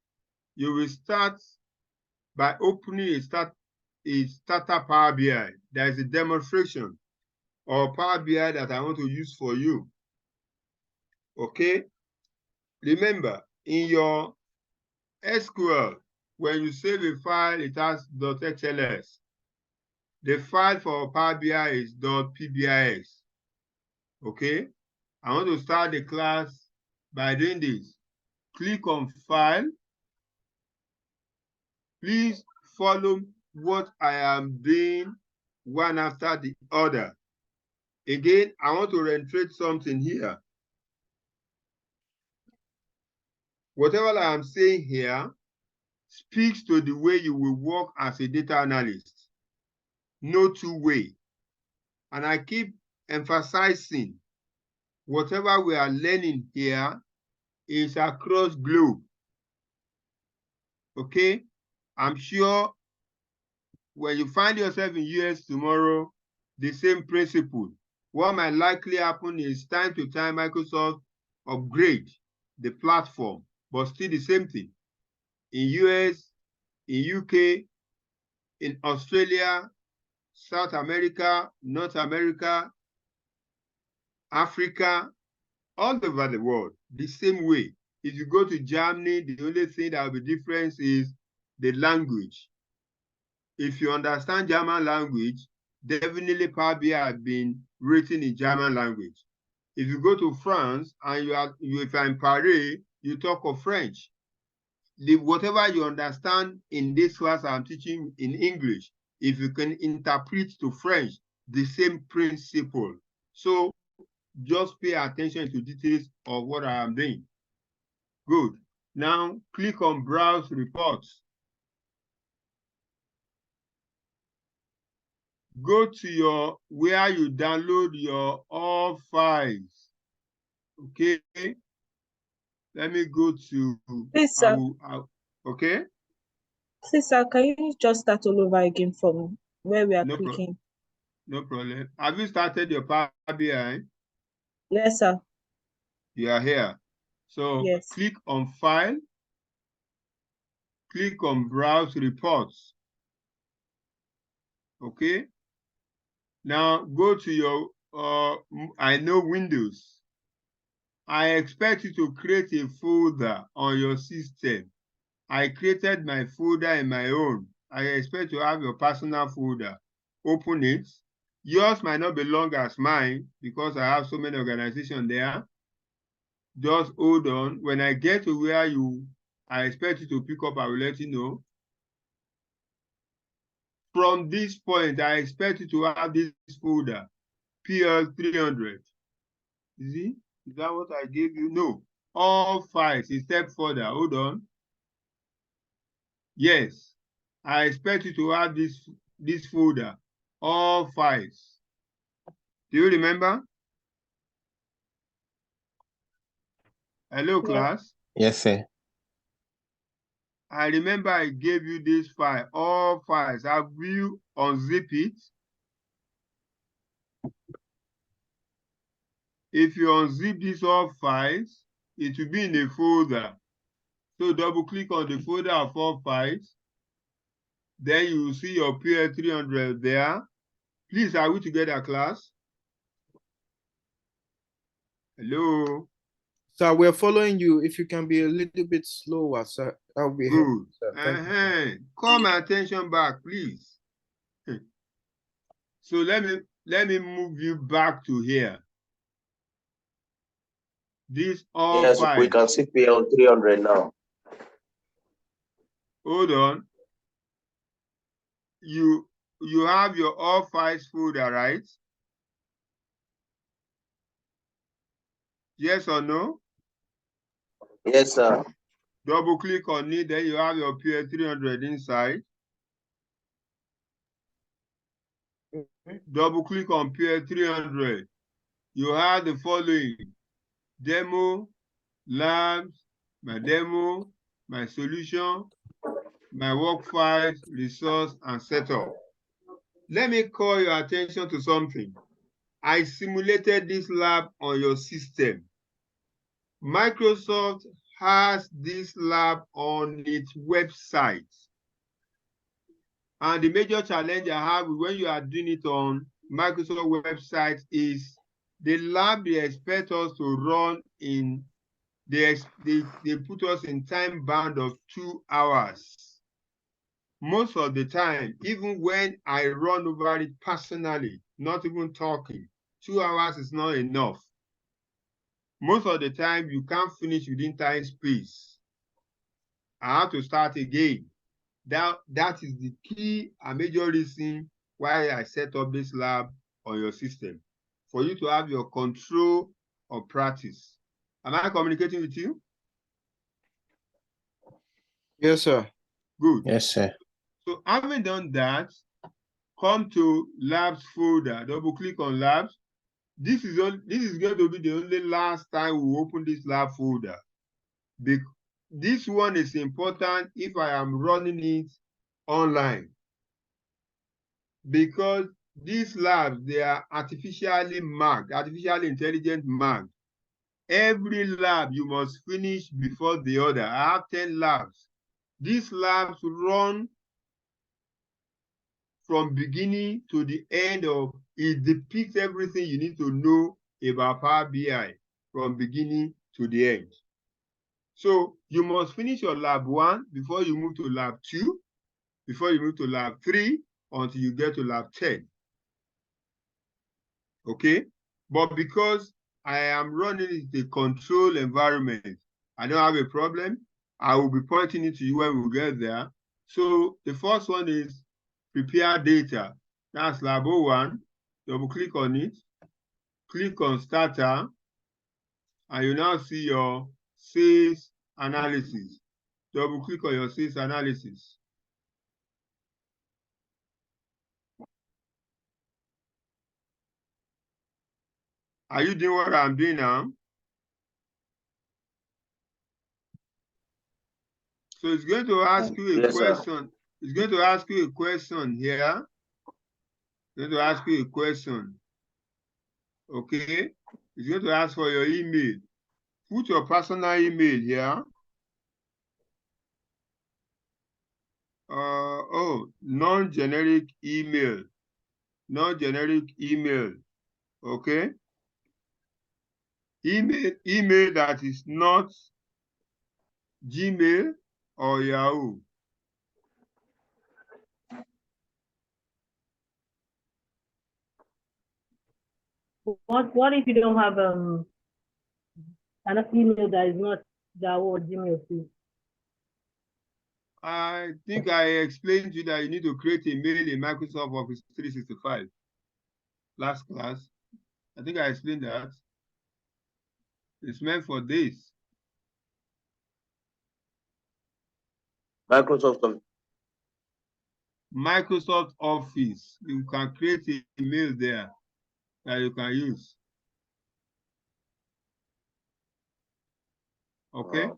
you will start by opening a starter Power BI. There is a demonstration of Power BI that I want to use for you. Okay? Remember, in your SQL, when you save a file, it has .xls. The file for Power BI is .pbis. Okay? I want to start the class by doing this. Click on File. Please follow what I am doing one after the other. Again, I want to reiterate something here. Whatever I am saying here speaks to the way you will work as a data analyst. No two-way. And I keep emphasizing whatever we are learning here is across globe. Okay? I'm sure when you find yourself in US tomorrow, the same principle. What might likely happen is time to time Microsoft upgrade the platform, but still the same thing. In US, in UK, in Australia, South America, North America, Africa, all over the world, the same way. If you go to Germany, the only thing that will be different is the language. If you understand German language, definitely Power BI has been written in German language. If you go to France and if you're in Paris, you talk of French. Whatever you understand in this class I'm teaching in English, if you can interpret to French, the same principle. So just pay attention to details of what I am doing. Good. Now click on Browse Reports. Go to where you download your all files. Okay. Let me go to. Please, sir. Okay. Please, sir, can you just start all over again from where we are clicking? No problem. Have you started your Power BI? Yes, sir. You are here. So yes. Click on File. Click on Browse Reports. Okay. Now go to your, I know Windows. I expect you to create a folder on your system. I created my folder in my own. I expect to have your personal folder. Open it. Yours might not be long as mine because I have so many organizations there. Just hold on. When I get to where I expect you to pick up, I will let you know. From this point, I expect you to have this folder, PL300. You see? Is that what I gave you? No. All files, a step further. Hold on. Yes. I expect you to have this folder, all files. Do you remember? Hello, class? Yes, sir. I remember I gave you this file, all files. Have you unzip it? If you unzip these all files, it will be in a folder. So double click on the folder of all files. Then you will see your PL300 there. Please, are we together, class? Hello? Sir, we're following you. If you can be a little bit slower, sir, that would be helpful. Good. Call my attention back, please. So let me move you back to here. This all yes, files. we can see PL300 now. Hold on. You have your all files folder, right? Yes or no? Yes, sir. Double click on it, then you have your PL300 inside. Double click on PL300. You have the following: demo, labs, my demo, my solution, my work files, resource, and setup. Let me call your attention to something. I simulated this lab on your system. Microsoft has this lab on its website. And the major challenge I have when you are doing it on Microsoft website is the lab they expect us to run in, they put us in time bound of 2 hours. Most of the time, even when I run over it personally, not even talking, 2 hours is not enough. Most of the time, you can't finish within time space. I have to start again. That is the key and major reason why I set up this lab on your system, for you to have your control of practice. Am I communicating with you? Yes, sir. Good. Yes, sir. So having done that, come to labs folder, double click on labs. This is going to be the only last time we open this lab folder. This one is important if I am running it online, because these labs, they are artificially marked, artificially intelligent marked. Every lab you must finish before the other. I have 10 labs. These labs run from beginning to the end of, it depicts everything you need to know about Power BI from beginning to the end. So you must finish your lab 1 before you move to lab 2, before you move to lab 3, until you get to lab 10. Okay, but because I am running the control environment, I don't have a problem. I will be pointing it to you when we get there. So the first one is prepare data. That's lab 01. Double click on it, click on starter, and you now see your sales analysis. Double click on your sales analysis. Are you doing what I'm doing now? So it's going to ask you a question. It's going to ask you a question here. It's going to ask you a question. Okay? It's going to ask for your email. Put your personal email here. Non-generic email. Non-generic email. Okay? Email that is not Gmail or Yahoo. What if you don't have an email that is not Yahoo or Gmail, please? I think I explained to you that you need to create a mail in Microsoft Office 365. Last class. I think I explained that. It's meant for this. Microsoft Office. You can create a email there that you can use. Okay?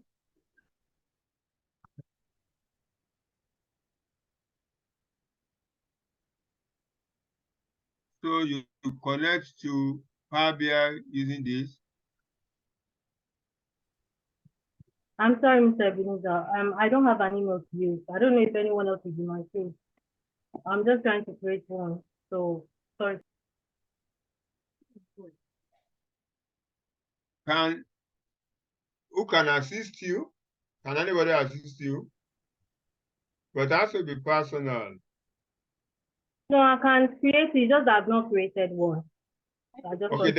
So you connect to Power BI using this. I'm sorry, Mr. Ebenezer. I don't have an email to use. I don't know if anyone else is in my team. I'm just trying to create one. So sorry. Who can assist you? Can anybody assist you? But that should be personal. No, I can create it, just I've not created one. Okay,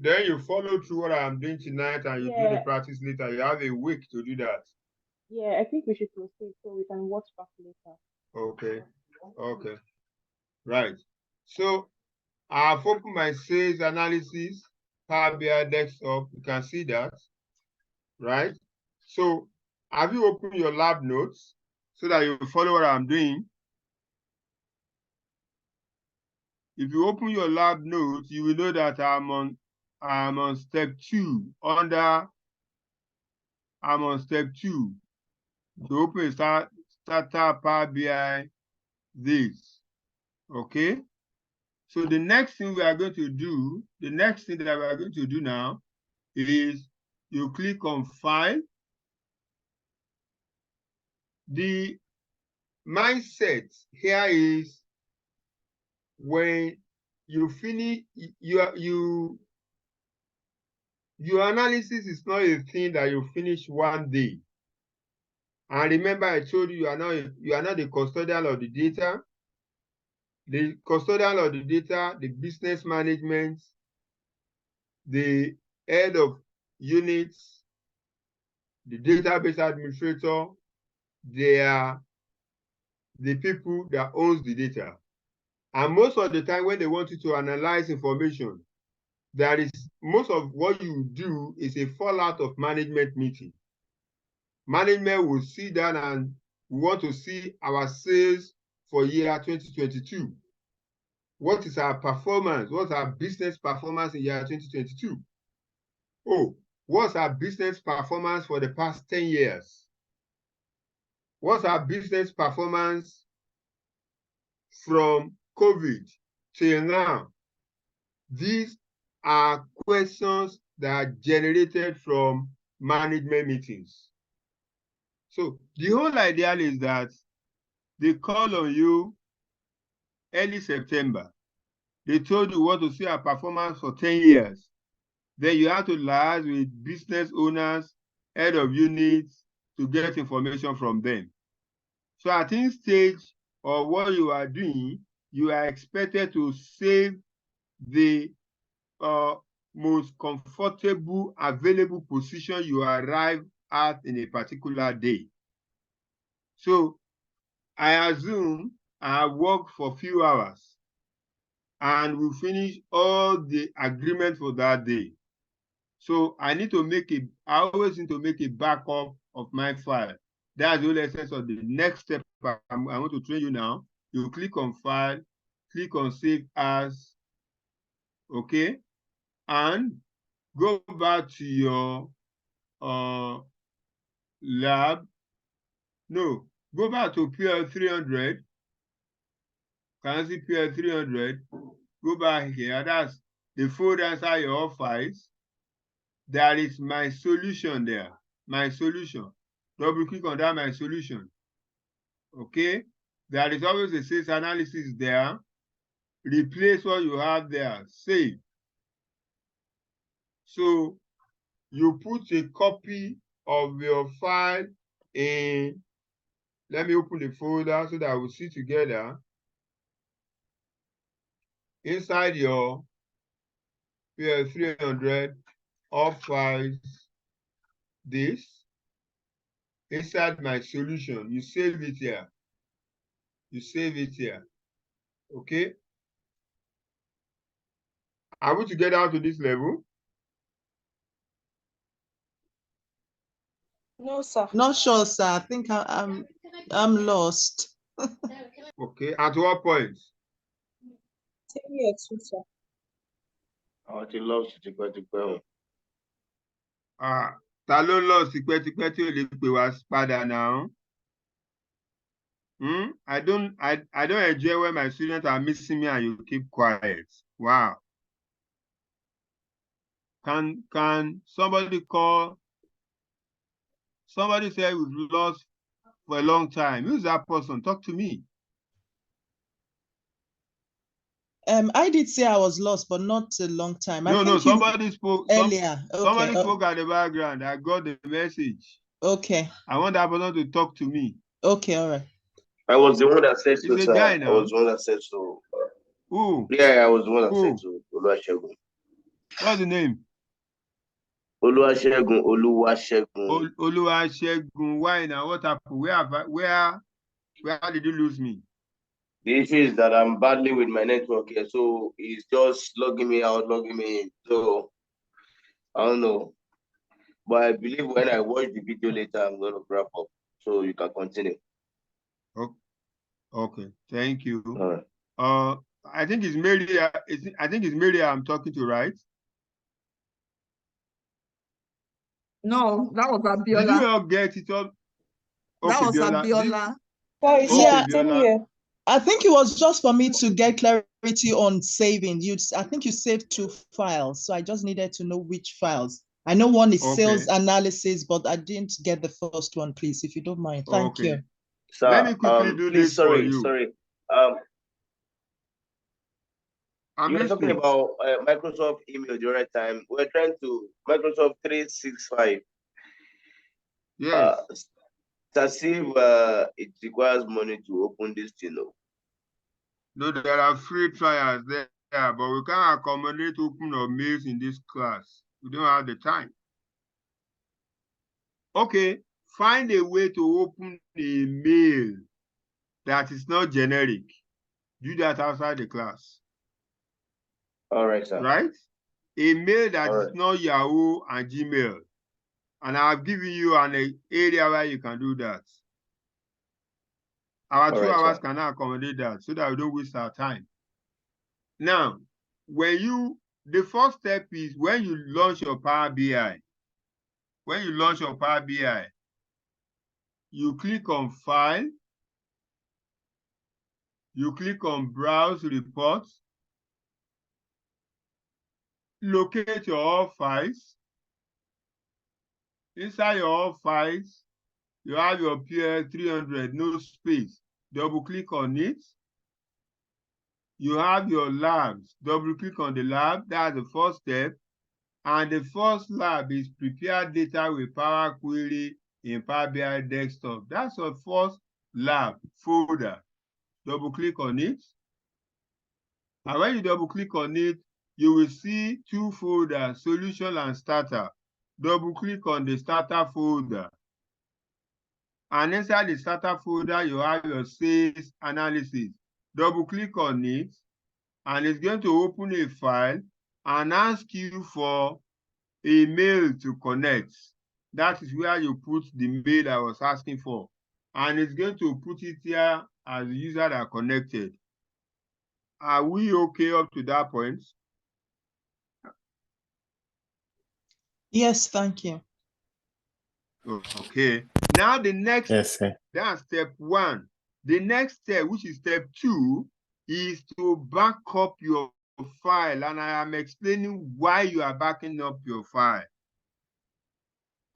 then you follow through what I'm doing tonight and you do the practice later. You have a week to do that. Yeah, I think we should proceed so we can watch back later. Okay. Okay. Right. So I've opened my sales analysis, Power BI desktop. You can see that. Right? So have you opened your lab notes so that you follow what I'm doing? If you open your lab notes, you will know that I'm on step 2 I'm on step 2 to open a starter Power BI this. Okay? So the next thing we are going to do, now is you click on File. The mindset here is when you finish your analysis is not a thing that you finish one day. And remember, I told you you are not the custodian of the data. The custodian of the data, the business management, the head of units, the database administrator, they are the people that owns the data. And most of the time when they want you to analyze information, most of what you do is a fallout of management meeting. Management will sit down and we want to see our sales for year 2022. What is our performance? What's our business performance in year 2022? Oh, what's our business performance for the past 10 years? What's our business performance from COVID till now? These are questions that are generated from management meetings. So the whole idea is that they call on you early September. They told you want to see our performance for 10 years. Then you have to liaise with business owners, head of units to get information from them. So at this stage of what you are doing, you are expected to save the most comfortable available position you arrive at in a particular day. So I assume I work for a few hours and we finish all the agreement for that day. So I always need to make a backup of my file. That's the whole essence of the next step. I want to train you now. You click on File, click on Save As, okay? And go back to your lab. No, go back to PL300. Can you see PL300? Go back here. That's the folder inside your files. There is my solution there. My solution. Double click on that, my solution. Okay. There is always a sales analysis there. Replace what you have there. Save. So you put a copy of your file in. Let me open the folder so that we'll see together. Inside your PL300 all files, this. Inside my solution, you save it here. You save it here. Okay. Are we to get down to this level? No, sir. Not sure, sir. I think I'm lost. Okay. At what point? Same here too, sir. Ta ló lost tipẹ́tipẹ́ tí ò lè pè wá padà now? I don't enjoy when my students are missing me and you keep quiet. Wow. Can somebody call? Somebody said we've lost for a long time. Who's that person? Talk to me. I did say I was lost, but not a long time. No, somebody spoke earlier. Somebody spoke at the background. I got the message. Okay. I want that person to talk to me. Okay, all right. I was the one that said so, It's a sir. guy now. I was the one that said so. Who? Yeah, I was the one that Who? said so. Oluwasegun. What's the name? Oluwasegun. Oluwasegun. Why now? What happened? Where did you lose me? The issue is that I'm badly with my network here, so it's just logging me out, logging me in. So I don't know. But I believe when I watch the video later, I'm going to wrap up. So you can continue. Okay. Thank you. All right. I think it's Mary. I think it's Mary I'm talking to, right? No, that was Abiola. Did you all get it up? Okay, That was Biola. Abiola. Sorry, Okay, sir. Same Biola. here. I think it was just for me to get clarity on saving. I think you saved 2 files, so I just needed to know which files. I know one is sales analysis, but I didn't get the first one, please, if you don't mind. Thank you. Sir, Let me quickly do please, this for you. Sorry. I'm You were talking listening. about Microsoft email the other time. We're trying to Microsoft 365. Yes. As if it requires money to open this channel. No, there are free trials there, but we can't accommodate open of mails in this class. We don't have the time. Okay, find a way to open a mail that is not generic. Do that outside the class. All right, sir. Right? A mail that is not Yahoo and Gmail. And I've given you an area where you can do that. Our 2 hours cannot accommodate that, so that we don't waste our time. Now, the first step is when you launch your Power BI. When you launch your Power BI, you click on File, you click on Browse Reports, locate your all files. Inside your all files, you have your PL300, no space. Double click on it. You have your labs. Double click on the lab. That's the first step. And the first lab is prepare data with Power Query in Power BI Desktop. That's your first lab folder. Double click on it. And when you double click on it, you will see two folders, solution and starter. Double click on the starter folder. And inside the starter folder, you have your sales analysis. Double click on it, and it's going to open a file and ask you for a mail to connect. That is where you put the mail I was asking for. And it's going to put it here as the user that are connected. Are we okay up to that point? Yes, thank you. Okay. Now the next, Yes, sir. that's step 1. The next step, which is step 2, is to back up your file. And I am explaining why you are backing up your file.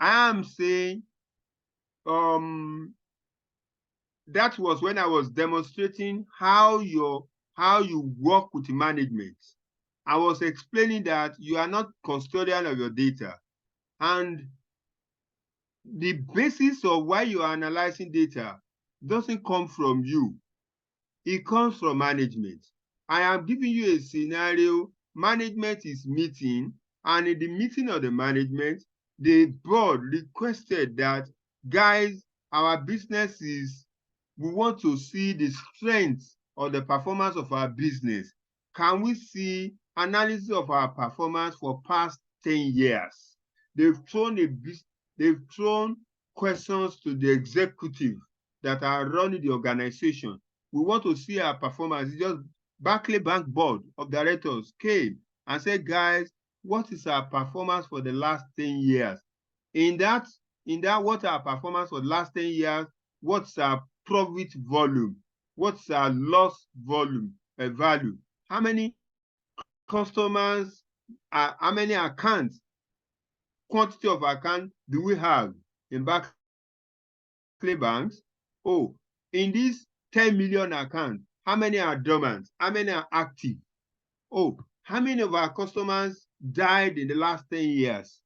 I am saying, that was when I was demonstrating how you work with management. I was explaining that you are not custodian of your data. And the basis of why you are analyzing data doesn't come from you. It comes from management. I am giving you a scenario. Management is meeting, and in the meeting of the management, the board requested that, guys, our business is, we want to see the strength of the performance of our business. Can we see analysis of our performance for past 10 years? They've thrown questions to the executive that are running the organization. We want to see our performance. It's just Barclays Bank board of directors came and said, guys, what is our performance for the last 10 years? In that, what our performance for the last 10 years, what's our profit volume? What's our loss volume, value? How many customers, how many accounts, quantity of accounts do we have in Barclays Banks? Oh, in these 10 million accounts, how many are dormant? How many are active? Oh, how many of our customers died in the last 10 years?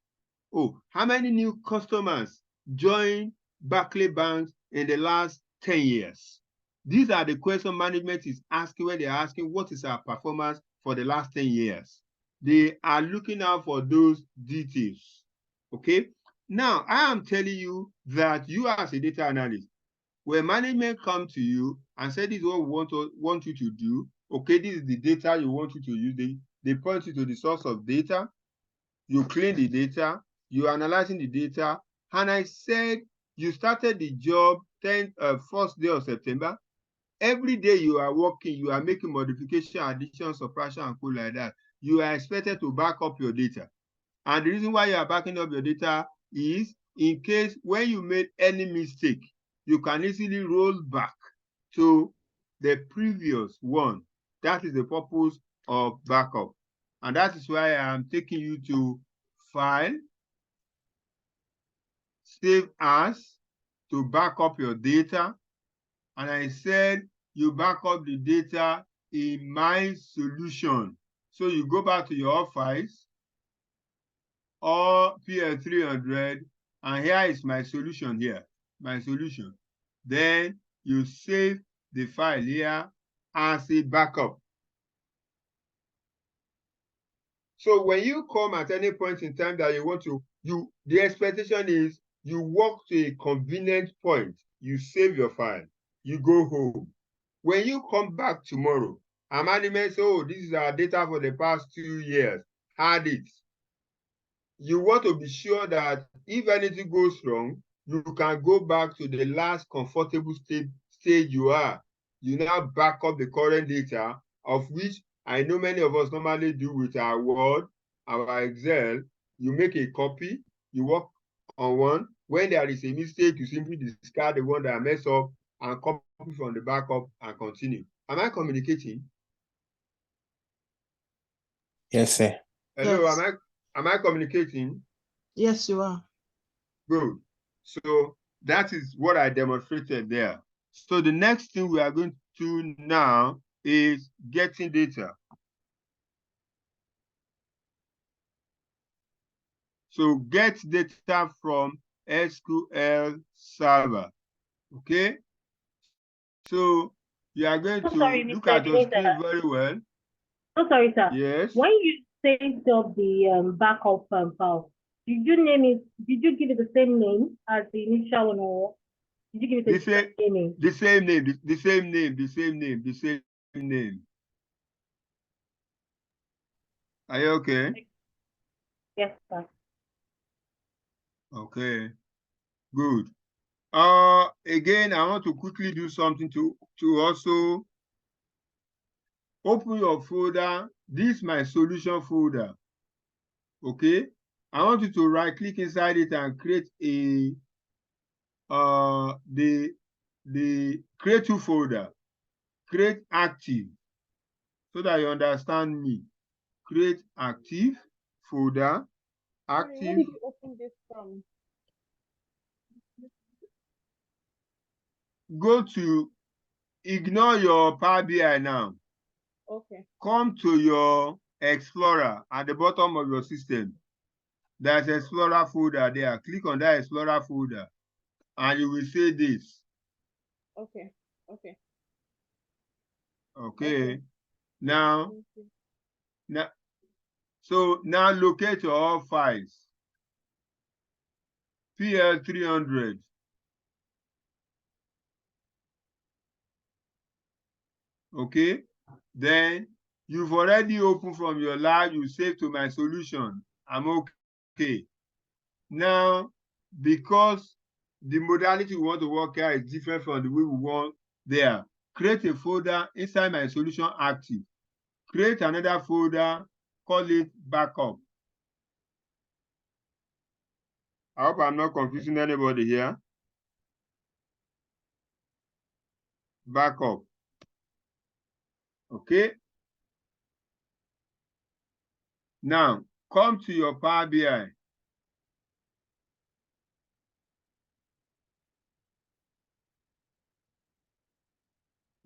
Oh, how many new customers joined Barclays Banks in the last 10 years? These are the questions management is asking when they're asking what is our performance for the last 10 years. They are looking out for those details. Okay? Now, I am telling you that you as a data analyst, when management come to you and say this is what we want you to do, okay, this is the data you want you to use, they point you to the source of data, you clean the data, you're analyzing the data, and I said you started the job 1st day of September. Every day you are working, you are making modification, addition, subtraction, and code like that. You are expected to back up your data. And the reason why you are backing up your data is in case when you made any mistake, you can easily roll back to the previous one. That is the purpose of backup. And that is why I am taking you to File, Save As, to back up your data. And I said you back up the data in My Solution. So you go back to your files or PL300, and here is My Solution here, My Solution. Then you save the file here as a backup. So when you come at any point in time that you want to, the expectation is you walk to a convenient point, you save your file, you go home. When you come back tomorrow, a management says, oh, this is our data for the past 2 years, had it. You want to be sure that if anything goes wrong, you can go back to the last comfortable stage you are. You now back up the current data, of which I know many of us normally do with our Word, our Excel. You make a copy, you work on one. When there is a mistake, you simply discard the one that messed up and copy from the backup and continue. Am I communicating? Yes, sir. Hello, Yes. am I communicating? Yes, you are. Good. So that is what I demonstrated there. So the next thing we are going to do now is getting data. So get data from SQL Server. Okay. So you are going to sorry, look Mr. at your screen Ebenezer. very well. Oh, sorry, sir. Yes. When saved up the backup file. Did you name it? Did you give it the same name as the initial one, or did you give it the same name? The same name, the same name, the same name, the same name. Are you okay? Yes, sir. Okay, good. Again, I want to quickly do something to also open your folder. This is my solution folder. Okay, I want you to right click inside it and create a the create two folder. Create active, so that you understand me. Create active folder. Active. Where did you open this from? Go to, ignore your Power BI now. Okay. Come to your Explorer at the bottom of your system. There's Explorer folder there. Click on that Explorer folder and you will see this. Okay. Okay. Okay. Now, so now locate your all files. PL 300. Okay. Then you've already opened from your lab, you save to my solution. I'm okay. Now, because the modality we want to work here is different from the way we want there, create a folder inside my solution active. Create another folder, call it backup. I hope I'm not confusing anybody here. Backup. Okay. Now, come to your Power BI.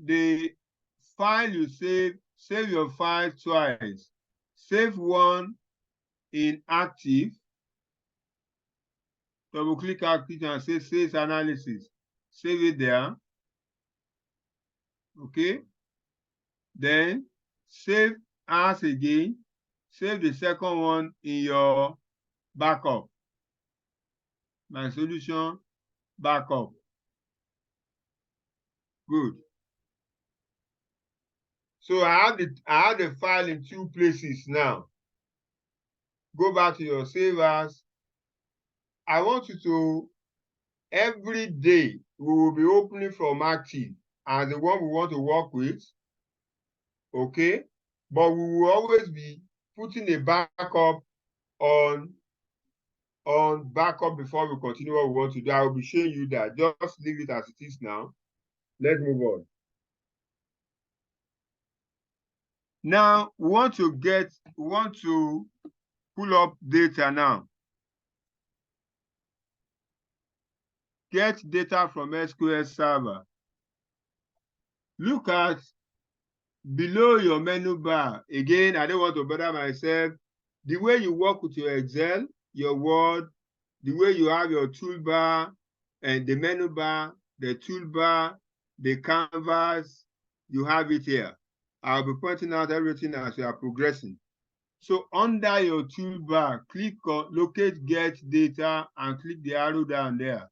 The file you save your file twice. Save one in active. Double click active and say sales analysis. Save it there. Okay. Then save as again. Save the second one in your backup. My solution backup. Good. So I have the file in two places now. Go back to your save as. I want you to, every day we will be opening from active as the one we want to work with. Okay. But we will always be putting a backup on backup before we continue what we want to do. I will be showing you that. Just leave it as it is now. Let's move on. Now we want to pull up data now. Get data from SQL Server. Look at below your menu bar. Again, I don't want to bother myself. The way you work with your Excel, your Word, the way you have your toolbar and the menu bar, the toolbar, the canvas, you have it here. I'll be pointing out everything as you are progressing. So under your toolbar, click on locate get data and click the arrow down there.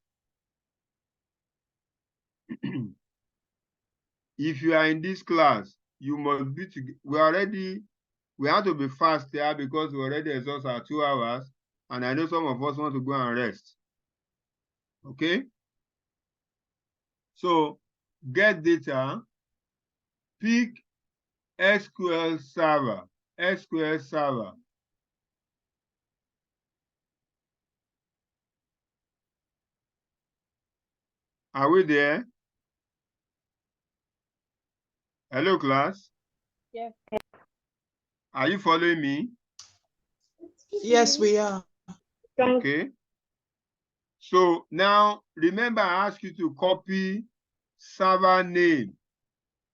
If you are in this class, you must be we have to be fast here because we already exhaust our 2 hours, and I know some of us want to go and rest. Okay? So get data, pick SQL Server, SQL Server. Are we there? Hello, class. Yes. Are you following me? Yes, we are. Okay. So now remember I asked you to copy server name.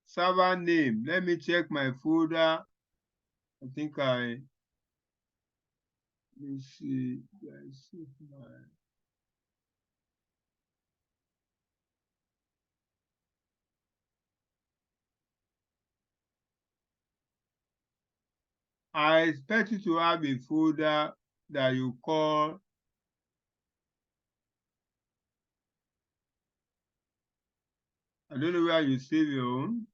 Server name. Let me check my folder. I think let me see. I expect you to have a folder that you call I don't know where you save your own.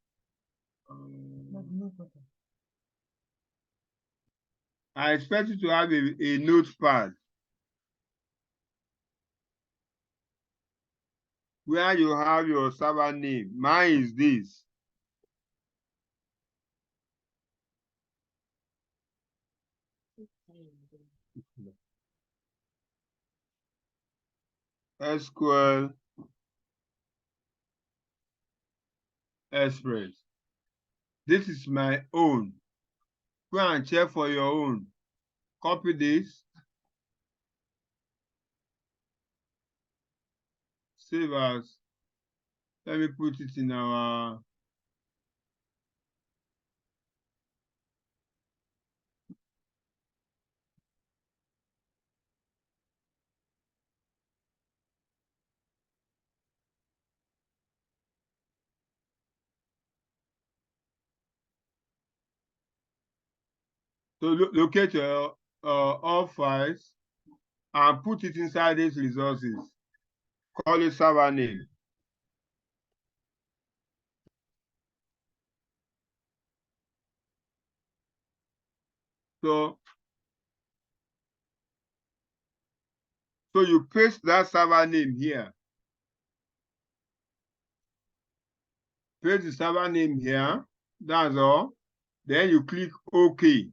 I expect you to have a notepad where you have your server name. Mine is this. SQL Express. This is my own. Go and check for your own. Copy this. Save as. Let me put it in our so locate your all files and put it inside these resources. Call it server name. So you paste that server name here. Paste the server name here. That's all. Then you click OK.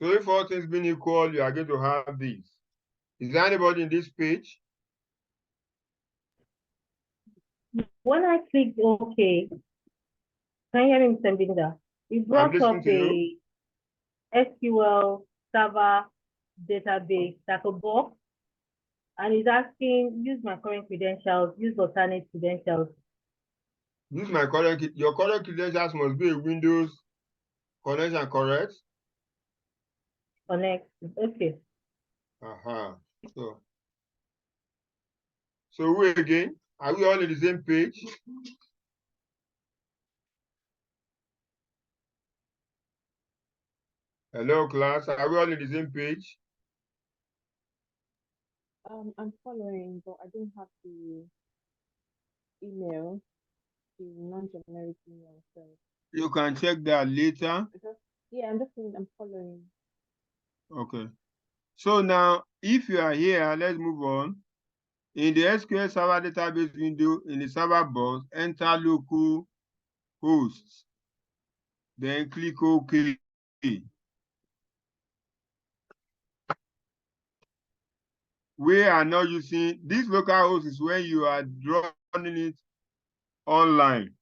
So if all things being equal, you are going to have this. Is there anybody in this page? When I clicked OK, can you hear me, Mr. Binda? It brought up a SQL server database, like a box, and it's asking, use my current credentials, use alternate credentials. Use my current, your current credentials must be a Windows connection, correct? Connect, okay. So we again, are we all on the same page? Hello, class. Are we all on the same page? I'm following, but I don't have the email, the non-generic email. So You can check that later. yeah, I'm following. Okay. So now, if you are here, let's move on. In the SQL Server Database window, in the server box, enter local hosts. Then click OK. We are not using this local host is when you are running it online,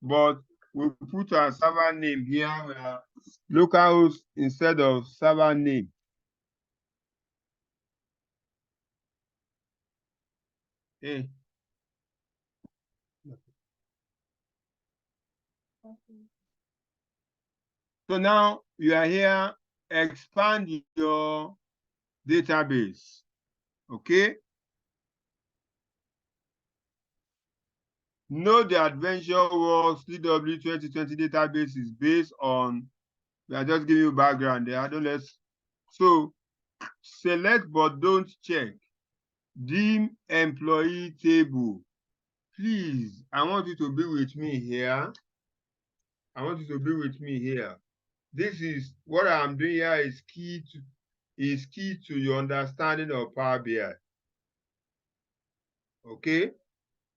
but we put our server name here, where local host instead of server name. Hey. So now you are here, expand your database. Okay. Know the AdventureWorks CW 2020 database is based on, we are just giving you background there. So select but don't check. Dim employee table. Please, I want you to be with me here. This is what I'm doing here is key to your understanding of Power BI. Okay.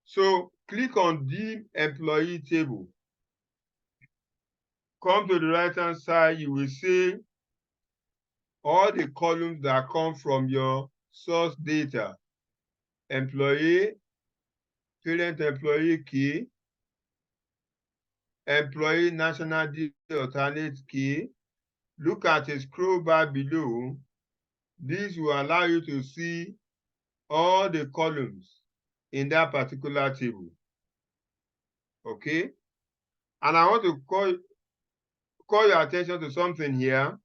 So click on the employee table. Come to the right-hand side, you will see all the columns that come from your source data. Employee, parent employee key, employee nationality alternate key. Look at a scroll bar below. This will allow you to see all the columns in that particular table. Okay. And I want to call your attention to something here.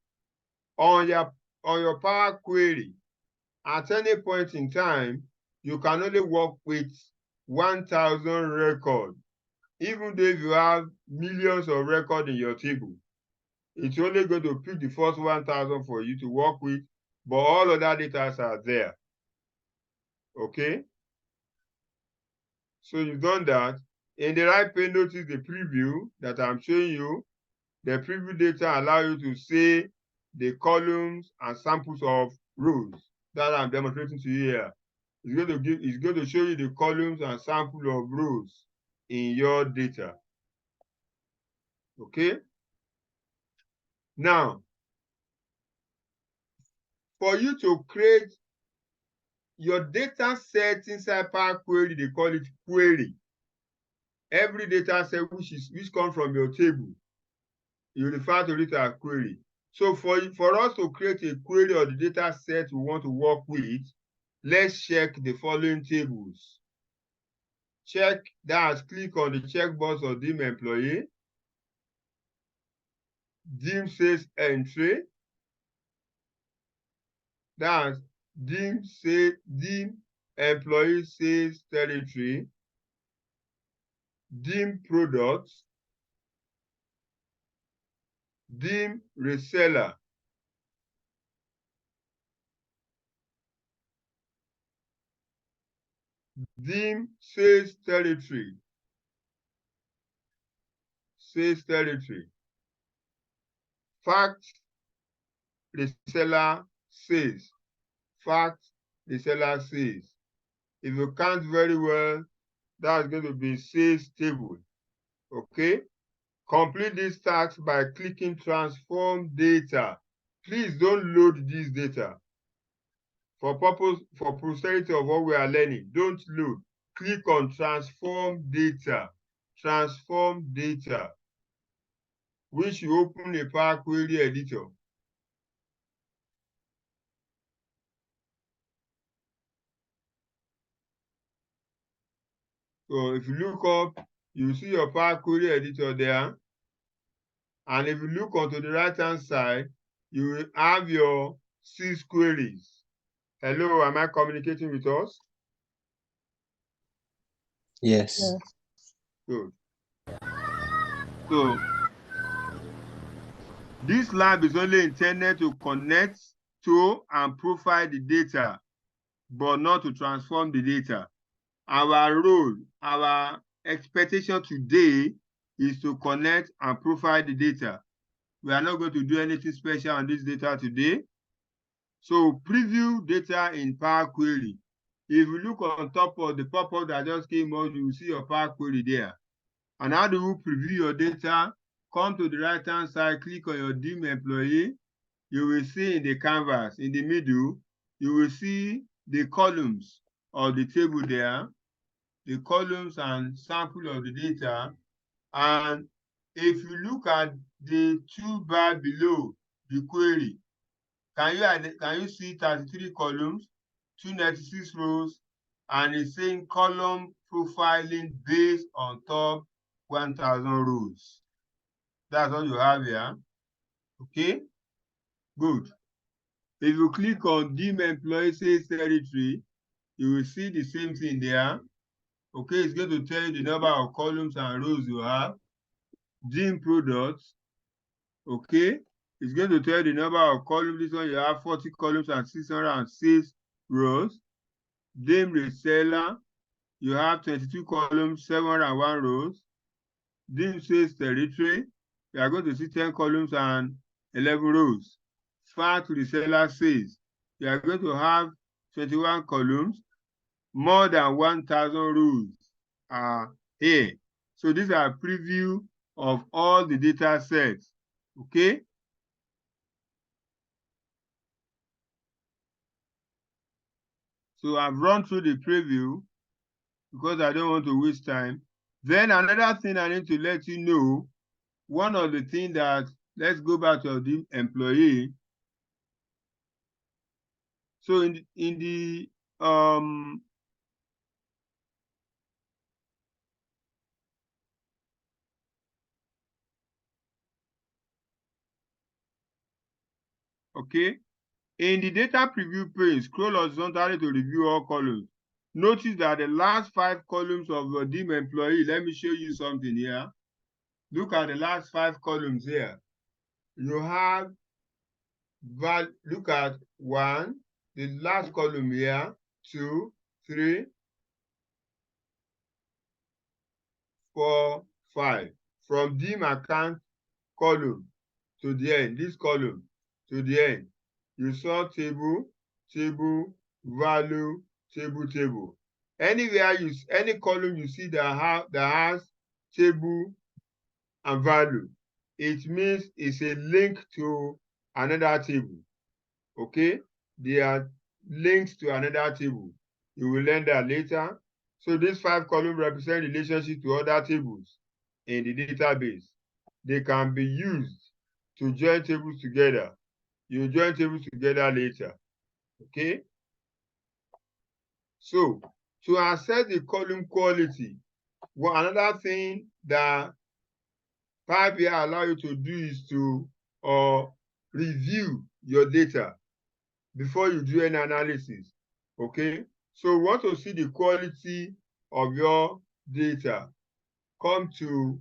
On on your Power Query, at any point in time, you can only work with 1,000 records. Even though if you have millions of records in your table, it's only going to pick the first 1,000 for you to work with, but all other data are there. Okay? So you've done that. In the right pane, notice the preview that I'm showing you. The preview data allow you to see the columns and samples of rows that I'm demonstrating to you here. It's going to show you the columns and sample of rows in your data. Okay? Now, for you to create your data set inside Power Query, they call it query. Every data set which comes from your table, you refer to it as query. So for us to create a query of the data set we want to work with, let's check the following tables. Check that, click on the checkbox of dim employee, dim sales entry, that's dim employee sales territory, dim products, dim reseller, dim sales territory, fact reseller sales, fact reseller sales. If you count very well, that's going to be sales table. Okay? Complete this task by clicking transform data. Please don't load this data. For posterity of what we are learning, don't load. Click on transform data. Transform data, which you open a Power Query editor. So if you look up, you see your Power Query editor there. And if you look onto the right-hand side, you will have your 6 queries. Hello, am I communicating with us? Yes. Good. So this lab is only intended to connect to and profile the data, but not to transform the data. Our role, our expectation today is to connect and profile the data. We are not going to do anything special on this data today. So preview data in Power Query. If you look on top of the pop-up that just came out, you will see your Power Query there. And how do you preview your data? Come to the right-hand side, click on your dim employee. You will see in the canvas, in the middle, you will see the columns of the table there, the columns and sample of the data. And if you look at the toolbar below the query, can you see 33 columns, 296 rows, and it's saying column profiling based on top 1,000 rows. That's all you have here. Okay, good. If you click on dim employee sales territory, you will see the same thing there. Okay, it's going to tell you the number of columns and rows you have. Dim products, okay, it's going to tell you the number of columns. This one you have 40 columns and 606 rows. Dim reseller, you have 22 columns, 701 rows. Dim sales territory, you are going to see 10 columns and 11 rows. Fact reseller sales, you are going to have 21 columns, more than 1,000 rows are here. So these are a preview of all the data sets. Okay. So I've run through the preview because I don't want to waste time. Then another thing I need to let you know, one of the things that, let's go back to the employee. So in the okay, In the data preview page, scroll horizontally to review all columns. Notice that the last 5 columns of your DIM employee, let me show you something here. Look at the last 5 columns here. You have, look at 1, the last column here, 2, 3, 4, 5. From DIM account column to the end, this column to the end, you saw table, table, value, table, table. Anywhere any column you see that has table and value, it means it's a link to another table. Okay, they are links to another table. You will learn that later. So these 5 columns represent relationship to other tables in the database. They can be used to join tables together. You join tables together later. Okay. So to assess the column quality, another thing that Power BI allow you to do is to review your data before you do any analysis. Okay. So we want to see the quality of your data. Come to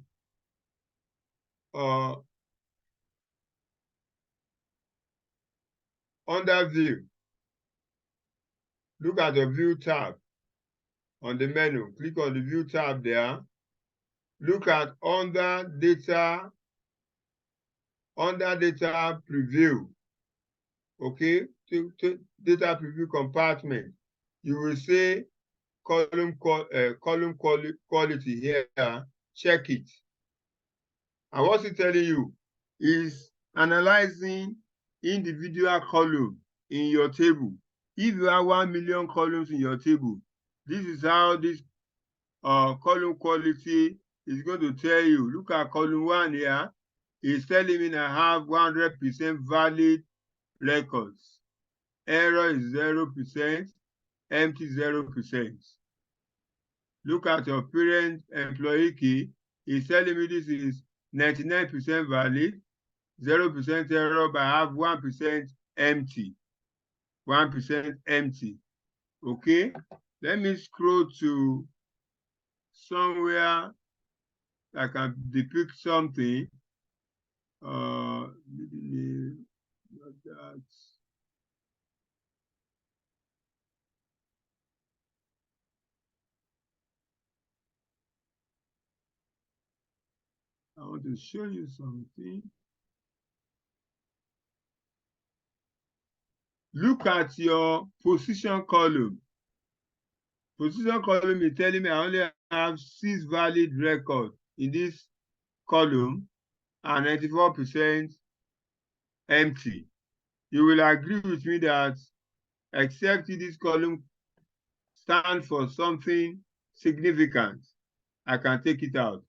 under view. Look at the view tab on the menu. Click on the view tab there. Look at under data preview. Okay, to data preview compartment. You will say column quality here. Check it. And what's it telling you? Is analyzing individual column in your table. If you have 1 million columns in your table, this is how this column quality is going to tell you. Look at column 1 here. It's telling me I have 100% valid records. Error is 0%, empty 0%. Look at your parent employee key. It's telling me this is 99% valid, 0% error, but I have 1% empty. 1% empty. Okay, let me scroll to somewhere I can depict something. I want to show you something. Look at your position column. Position column is telling me I only have 6 valid records in this column and 94% empty. You will agree with me that except this column stands for something significant, I can take it out.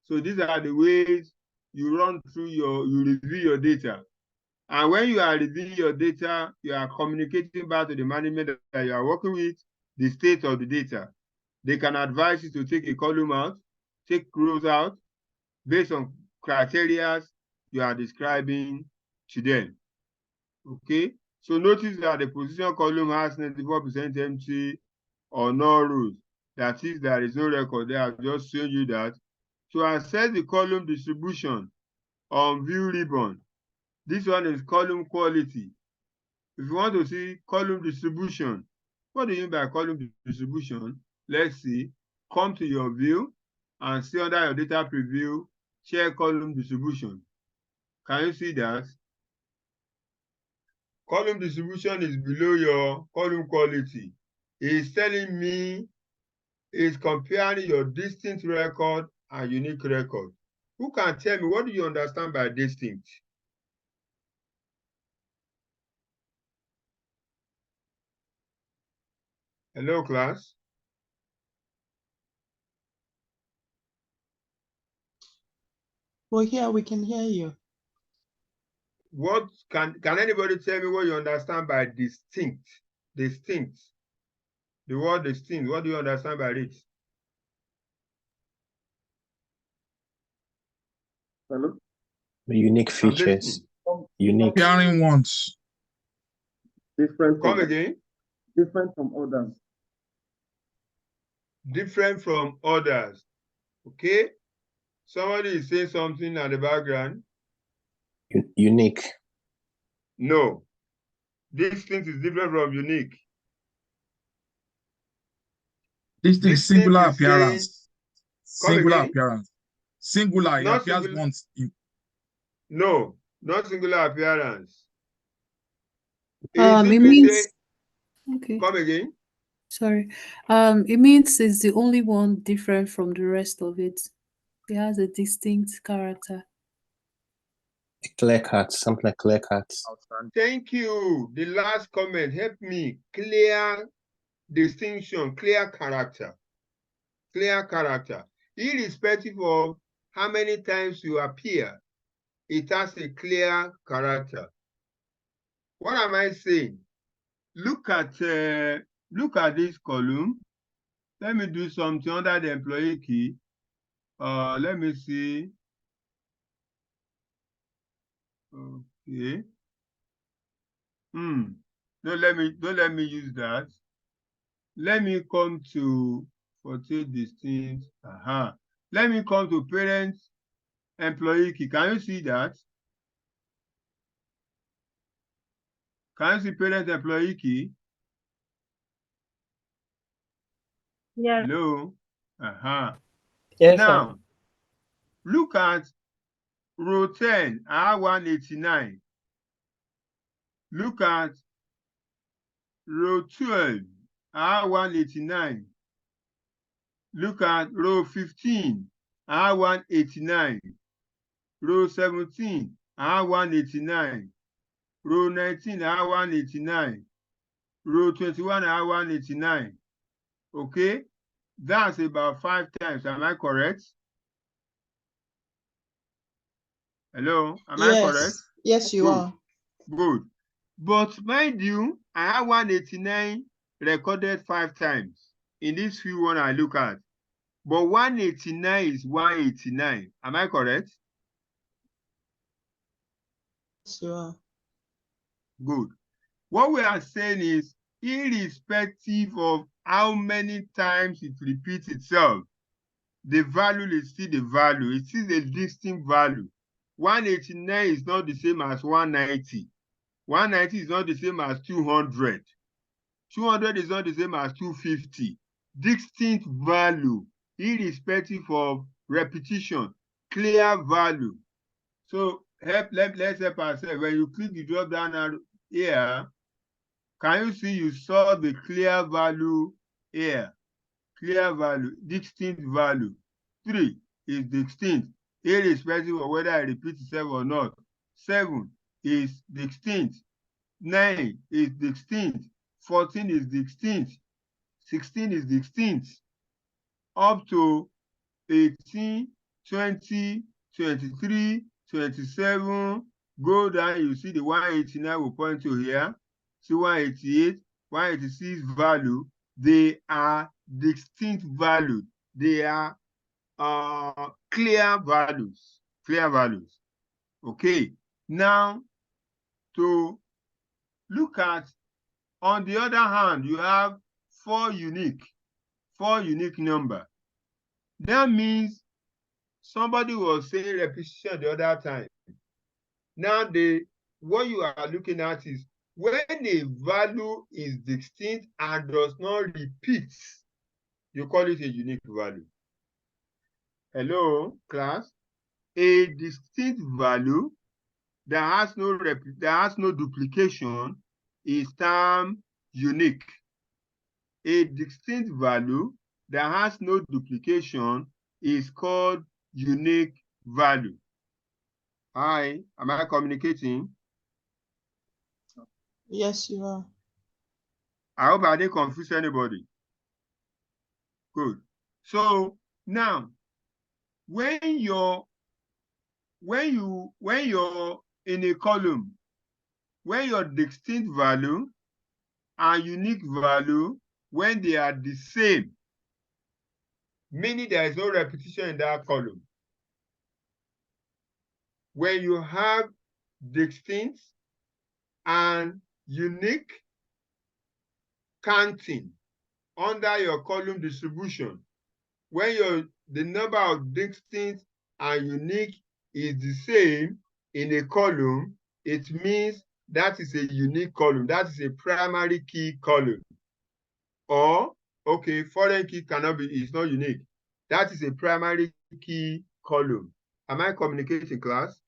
So these are the ways you run through you review your data. And when you are reviewing your data, you are communicating back to the management that you are working with, the state of the data. They can advise you to take a column out, take rows out, based on criteria you are describing to them. Okay, so notice that the position column has 94% empty or no rows. That is, there is no record there. I've just shown you that. To assess the column distribution on view ribbon, this one is column quality. If you want to see column distribution, what do you mean by column distribution? Let's see. Come to your view and see under your data preview, check column distribution. Can you see that? Column distribution is below your column quality. It's telling me, it's comparing your distinct record and unique record. Who can tell me, what do you understand by distinct? Hello, class. Well, here we can hear you. What can anybody tell me what you understand by distinct? Distinct. The word distinct, what do you understand by it? Hello? Unique features. Unique. Comparing ones. Different Come from, again. different from others. Different from others. Okay. Somebody is saying something at the background. Unique. No. Distinct is different from unique. Distinct, singular appearance. Singular again? appearance. Singular, it Not appears singular. once. No, not singular appearance. It means okay. Come again. Sorry. It means it's the only one different from the rest of it. It has a distinct character. Clear cut, something like clear cut. Thank you. The last comment help me. Clear distinction, clear character. Clear character. Irrespective of how many times you appear, it has a clear character. What am I saying? Look at this column. Let me do something under the employee key. Let me see. Okay. Don't let me use that. Let me come to 40 distinct. Let me come to parent employee key. Can you see that? Can you see parent employee key? Yeah. Hello. Yes, now, sir. look at row 10, R189. Look at row 12, R189. Look at row 15, R189. Row 17, R189. Row 19, R189. Row 21, R189. Okay? That's about 5 times. Am I correct? Hello? Am I correct? Yes, you are. Good. But mind you, I have 189 recorded 5 times in this few one I look at. But 189 is 189. Am I correct? Yes, you are. Good. What we are saying is, irrespective of how many times it repeats itself, the value is still the value. It is a distinct value. 189 is not the same as 190. 190 is not the same as 200. 200 is not the same as 250. Distinct value, irrespective of repetition, clear value. So let's help ourselves. When you click the drop down arrow here, can you see you saw the clear value here? Clear value, distinct value. 3 is distinct, irrespective of whether I repeat itself or not. 7 is distinct. 9 is distinct. 14 is distinct. 16 is distinct. Up to 18, 20, 23, 27. Go down, you see the 189 will point to here. See 188, 186 value. They are distinct values. They are clear values. Clear values. Okay. Now, to look at, on the other hand, you have 4 unique number. That means somebody was saying repetition the other time. Now, what you are looking at is when a value is distinct and does not repeat, you call it a unique value. Hello, class? A distinct value that has no duplication is termed unique. A distinct value that has no duplication is called unique value. Hi, am I communicating? Yes, you are. I hope I didn't confuse anybody. Good. So now, when you're in a column, when your distinct value and unique value, when they are the same, meaning there is no repetition in that column. When you have distinct and unique, counting under your column distribution. When the number of distinct and unique is the same in a column, it means that is a unique column. That is a primary key column. Or, okay, foreign key is not unique. That is a primary key column. Am I communicating, class?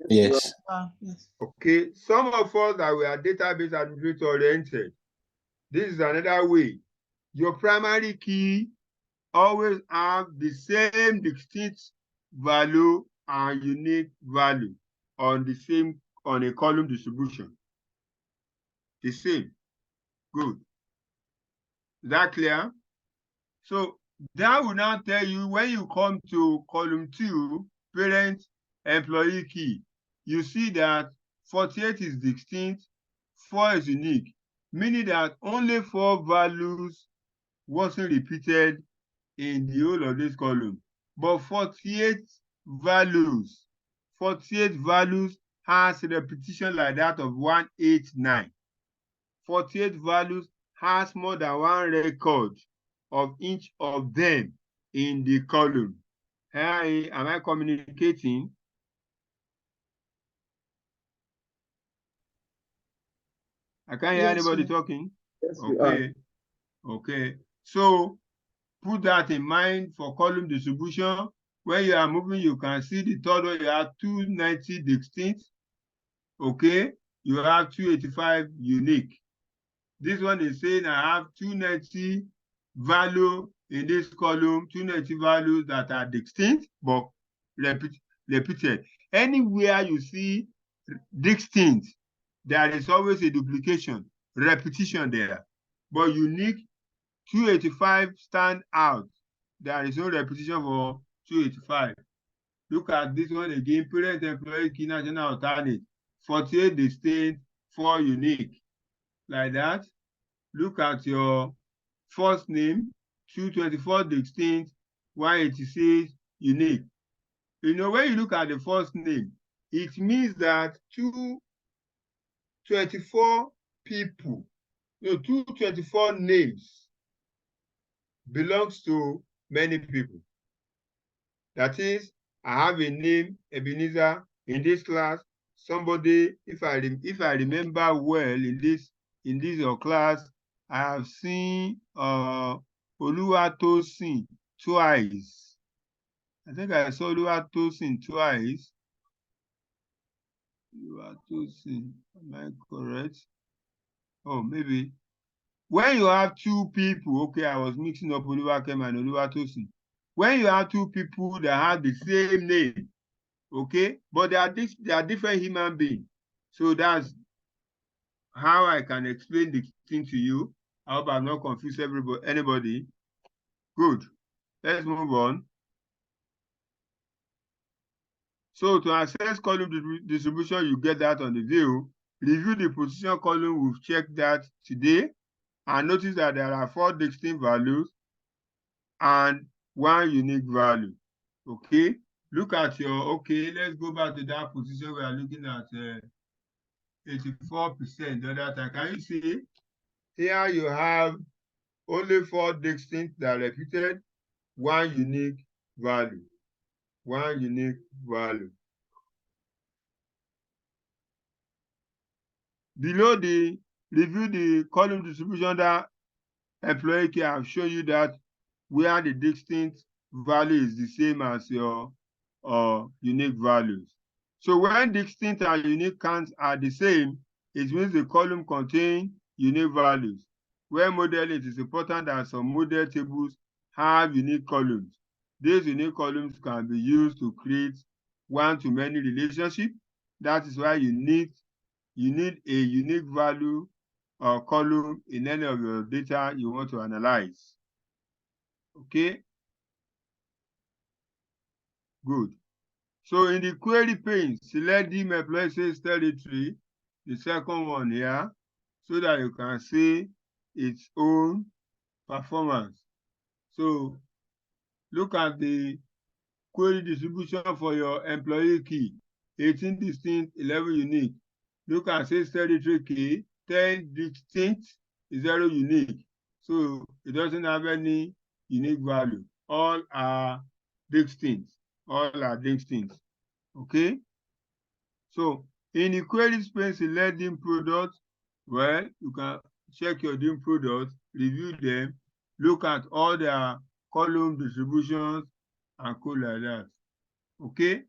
Yes. Yes. Okay, some of us that we are database administrator oriented, this is another way. Your primary key always have the same distinct value and unique value on a column distribution. The same. Good. Is that clear? So that will now tell you when you come to column 2, parent employee key, you see that 48 is distinct, 4 is unique, meaning that only 4 values wasn't repeated in the whole of this column. But 48 values has a repetition like that of 189. 48 values has more than one record of each of them in the column. Hi, am I communicating? I can't hear anybody talking. Yes, okay. Okay. So put that in mind for column distribution. When you are moving, you can see the third one, you have 290 distinct. Okay. You have 285 unique. This one is saying I have 290 value in this column, 290 values that are distinct but repeated. Anywhere you see distinct, there is always a duplication, repetition there. But unique, 285 stand out. There is no repetition for 285. Look at this one again, parent employee key national alternate, 48 distinct, 4 unique. Like that. Look at your first name, 224 distinct, 186 unique. You know, when you look at the first name, it means that 224 people, 224 names belongs to many people. That is, I have a name, Ebenezer, in this class. Somebody, if I remember well, in this your class, I have seen Oluwatosin twice. I think I saw Oluwatosin twice. Oluwatosin, am I correct? Oh, maybe. When you have 2 people, okay, I was mixing up Oluwakem and Oluwatosin. When you have 2 people that have the same name, okay, but they are different human beings. So that's how I can explain the thing to you. I hope I'm not confused anybody. Good. Let's move on. So to access column distribution, you get that on the view. Review the position column. We've checked that today. And notice that there are 4 distinct values and 1 unique value. Okay. Look at okay, let's go back to that position. We are looking at 84% the other time. Can you see? Here you have only 4 distinct that are repeated, 1 unique value. 1 unique value. Below review the column distribution that employee key. I've shown you that where the distinct value is the same as your unique values. So when distinct and unique counts are the same, it means the column contains unique values. When modeling, it is important that some model tables have unique columns. These unique columns can be used to create one-to-many relationship. That is why you need a unique value or column in any of your data you want to analyze. Okay? Good. So in the query pane, select the employee sales territory, the second one here, so that you can see its own performance. So look at the query distribution for your employee key, 18 distinct, 11 unique. look at sales territory key, 10 distinct, 0 unique. So it doesn't have any unique value. All are distinct. All are distinct. Okay? So in the query space, select DIM product. Well, you can check your DIM products, review them, look at all their column distributions and code like that. Okay?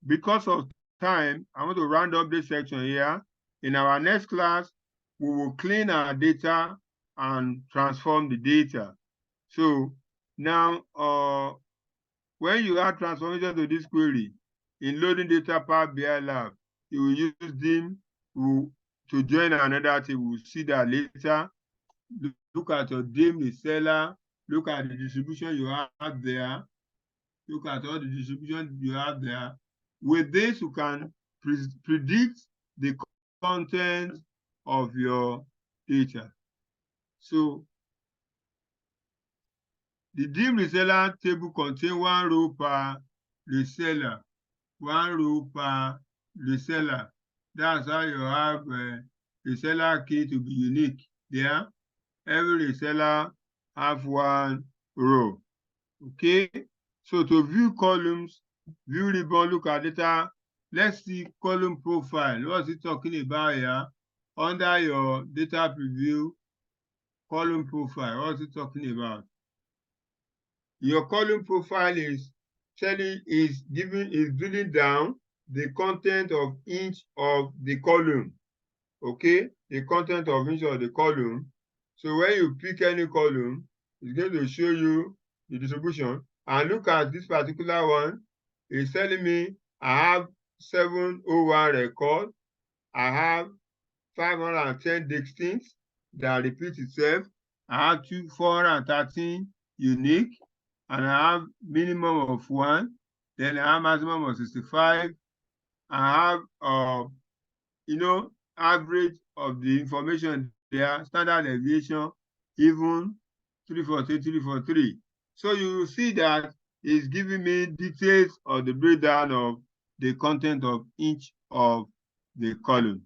Because of time, I want to round up this section here. In our next class, we will clean our data and transform the data. So now, when you add transformation to this query, in loading data Power BI Lab, you will use DIM to join another table. We'll see that later. Look at your DIM reseller, look at the distribution you have there, look at all the distribution you have there. With this, you can predict the content of your data. So the DIM reseller table contains 1 row per reseller, 1 row per reseller. That's how you have reseller key to be unique there. Every reseller have 1 row. Okay, so to view columns, view ribbon, look at data. Let's see column profile. What's it talking about here? Under your data preview, column profile, what's it talking about? Your column profile is drilling down the content of each of the column. Okay, the content of each of the column. So when you pick any column, it's going to show you the distribution. And look at this particular one. It's telling me I have 701 record. I have 510 distinct that repeat itself. I have 413 unique, and I have minimum of 1. Then I have maximum of 65. I have average of the information there, standard deviation, even 343, 343. So you will see that it's giving me details of the breakdown of the content of each of the column.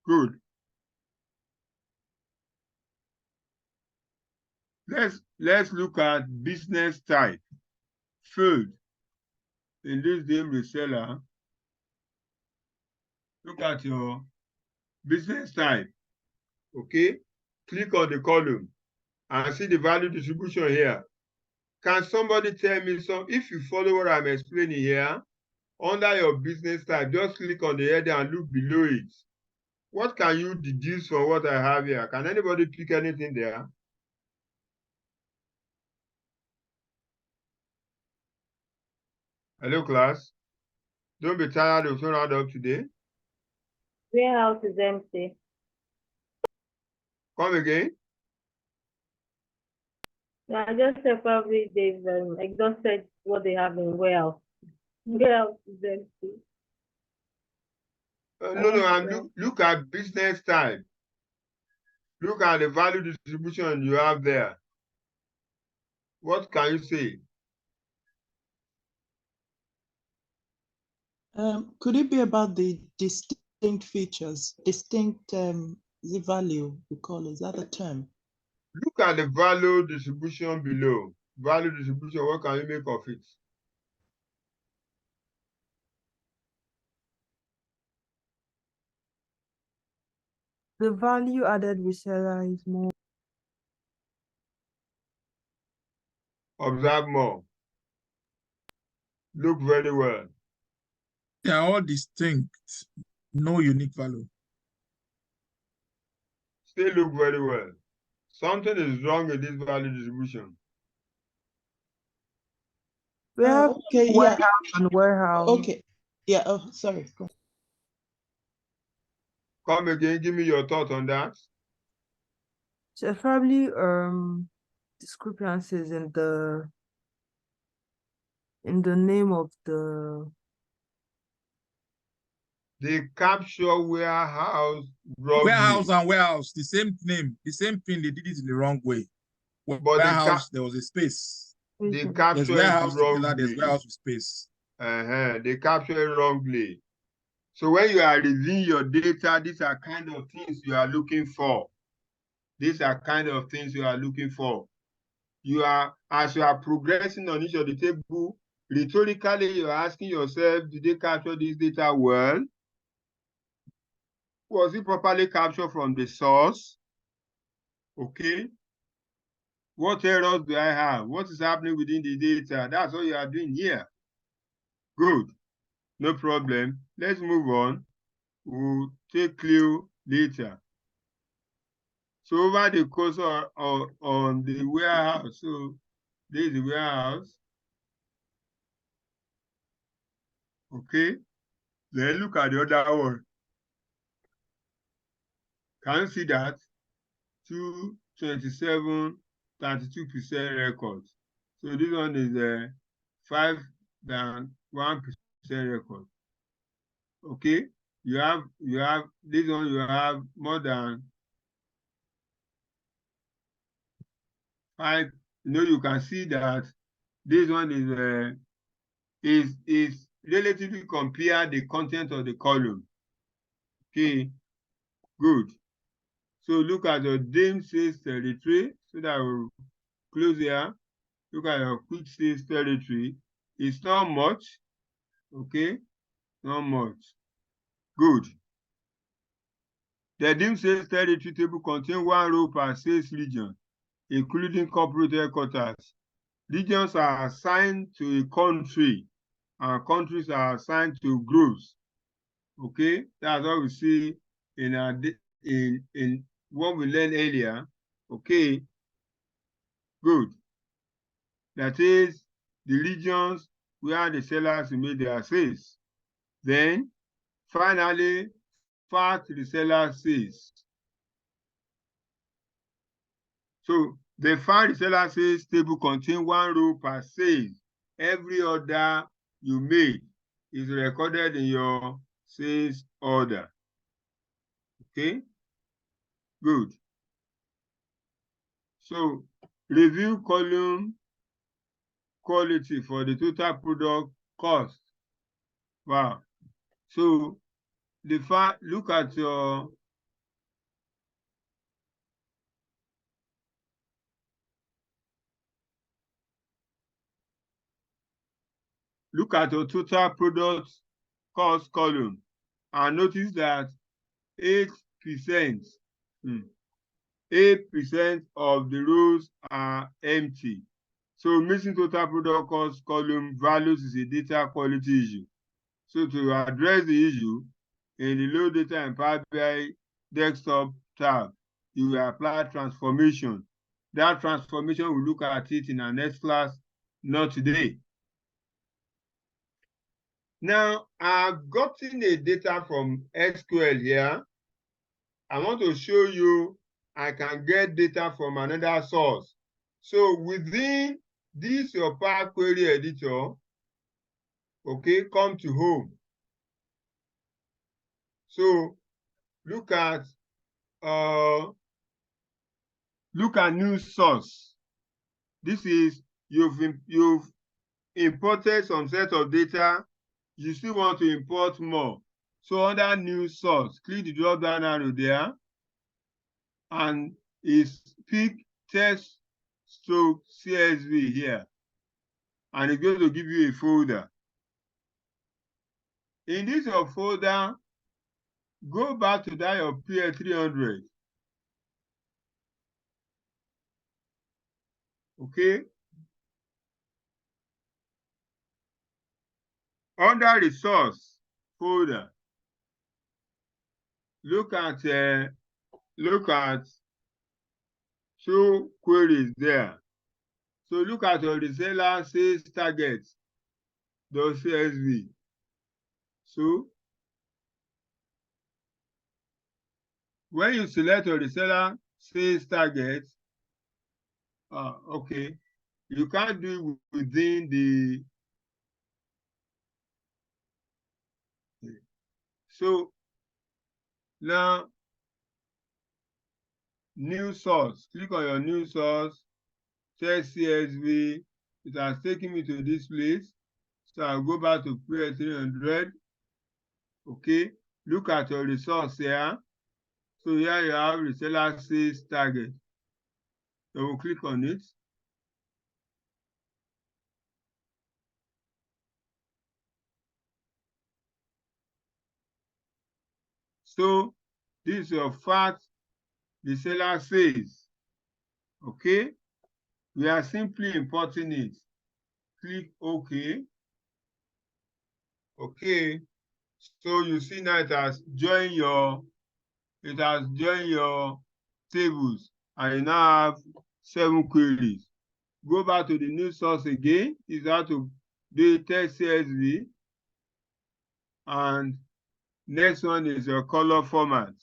Good. Let's look at business type. Field. In this DIM reseller, look at your business type. Okay, click on the column and see the value distribution here. Can somebody tell me if you follow what I'm explaining here, under your business type, just click on the header and look below it. What can you deduce from what I have here? Can anybody pick anything there? Hello, class. Don't be tired of turning round up today. Warehouse is empty. Come again. No, I just said probably they've exhausted what they have in warehouse. Warehouse is empty. No, look at business type. Look at the value distribution you have there. What can you say? Could it be about the distinct features, distinct the value we call it? Is that the term? Look at the value distribution below. Value distribution, what can you make of it? The value added reseller is more. Observe more. Look very well. They are all distinct, no unique value. Still look very well. Something is wrong with this value distribution. We have okay, warehouse yeah. and warehouse. Okay. Yeah, oh, sorry. Come again, give me your thought on that. So probably discrepancies in the name of the capture warehouse. Warehouse and warehouse, the same name, the same thing, they did it in the wrong way. warehouse, there was a space. They There's captured warehouse together, wrongly. there's warehouse with space. They captured wrongly. So when you are reviewing your data, these are kind of things you are looking for. These are kind of things you are looking for. You are, as you are progressing on each of the table, rhetorically, you're asking yourself, did they capture this data well? Was it properly captured from the source? Okay. What errors do I have? What is happening within the data? That's what you are doing here. Good. No problem. Let's move on. We'll take clue later. So over the course on the warehouse, so this is the warehouse. Okay. Then look at the other one. Can you see that? 227, 32% record. So this one is 5 than 1% record. Okay. You have this one, you have more than 5. You know, you can see that this one is relatively compare the content of the column. Okay, good. So look at your dim sales territory, so that we'll close here. Look at your quick sales territory. It's not much. Okay, not much. Good. The dim sales territory table contains 1 row per sales region, including corporate headquarters. Regions are assigned to a country, and countries are assigned to groups. Okay, that's what we see in what we learned earlier. Okay, good. That is the regions where the sellers made their sales. Then, finally, fact the seller says. So the fact the seller says table contains 1 row per sales. Every order you made is recorded in your sales order. Okay, good. So review column quality for the total product cost. Wow. So the fact, look at your total product cost column and notice that 8% of the rows are empty. So missing total product cost column values is a data quality issue. So to address the issue, in the load data and Power BI desktop tab, you will apply transformation. That transformation, we'll look at it in our next class, not today. Now, I've gotten a data from SQL here. I want to show you I can get data from another source. So within this your Power Query editor, okay, come to home. So look at new source. This is you've imported some set of data. You still want to import more. So under new source, click the drop down arrow there, and pick text stroke CSV here, and it's going to give you a folder. In this your folder, go back to that your PL300. Okay. Under resource folder, look at 2 queries there. So look at your reseller sales target, the CSV. So when you select your reseller sales target, okay, you can't do it within the. So now, new source. Click on your new source. test CSV. It has taken me to this place. So I'll go back to Prayer 300. Okay, look at your resource here. So here you have reseller sales target. So we'll click on it. So this is your fact reseller sales. Okay, we are simply importing it. Click OK. Okay, so you see now it has joined your tables, and you now have 7 queries. Go back to the new source again. Is how to do test CSV, and next one is your color format.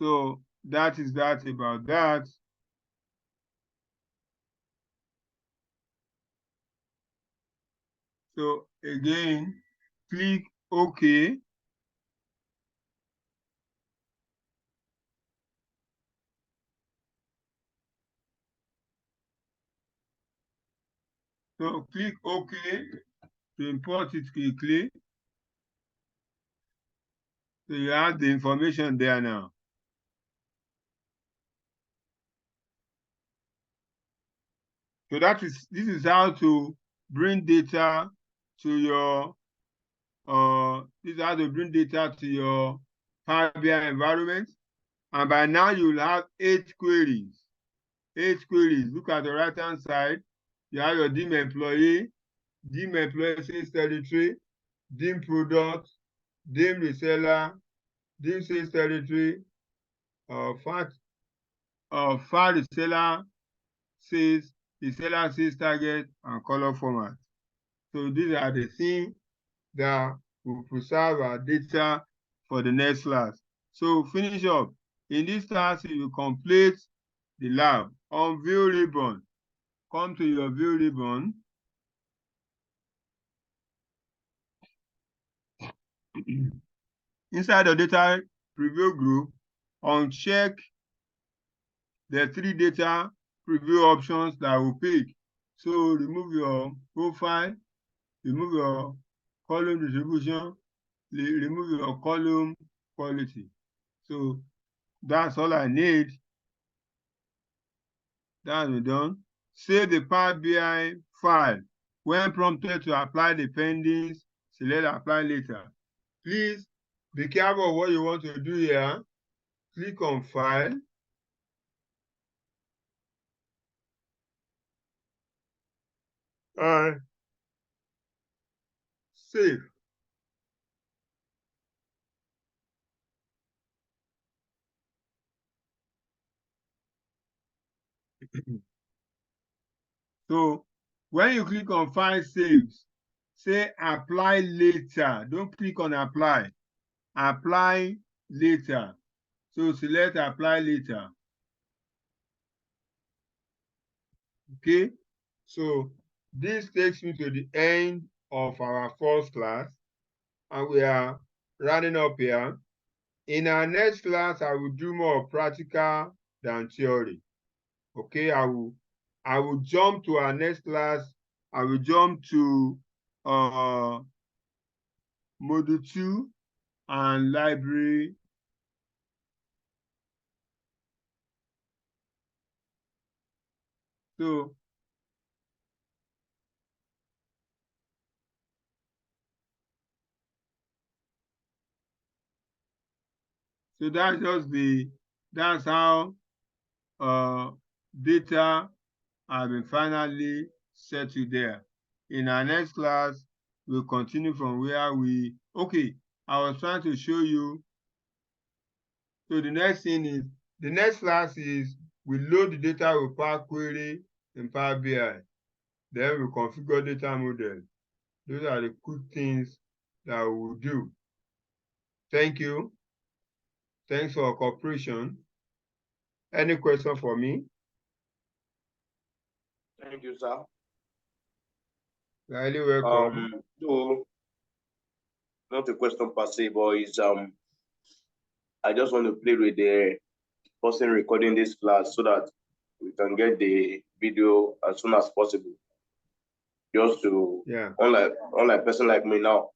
So that is that about that. So again, click OK. So click OK to import it quickly. So you have the information there now. So this is how to bring data to your this is how to bring data to your Power BI environment. And by now you will have 8 queries. 8 queries. Look at the right-hand side. You have your DIM employee sales territory, DIM product, DIM reseller, DIM sales territory, FAT reseller sales target, and color format. So these are the things that will preserve our data for the next class. So finish up. In this class, you will complete the lab on view ribbon. Come to your view ribbon. Inside the data preview group, uncheck the 3 data preview options that will pick. So remove your profile, remove your column distribution, remove your column quality. So that's all I need. That's done. Save the Power BI file. When prompted to apply the pendings, select apply later. Please be careful of what you want to do here. Click on File. Save. So when you click on File Saves, say Apply Later. Don't click on Apply. Apply Later. So select Apply Later. Okay, so this takes me to the end of our first class, and we are running up here. In our next class, I will do more practical than theory. Okay, I will jump to our next class. I will jump to module 2 and library. So that's how data have been finally settled there. In our next class, we'll continue from where okay, I was trying to show you. So the next class is we load the data with Power Query in Power BI. Then we configure data model. Those are the quick things that we will do. Thank you. Thanks for your cooperation. Any question for me? Thank you, sir. Highly welcome. So not a question per se, but it's I just want to play with the person recording this class so that we can get the video as soon as possible. Just to, unlike person like me now,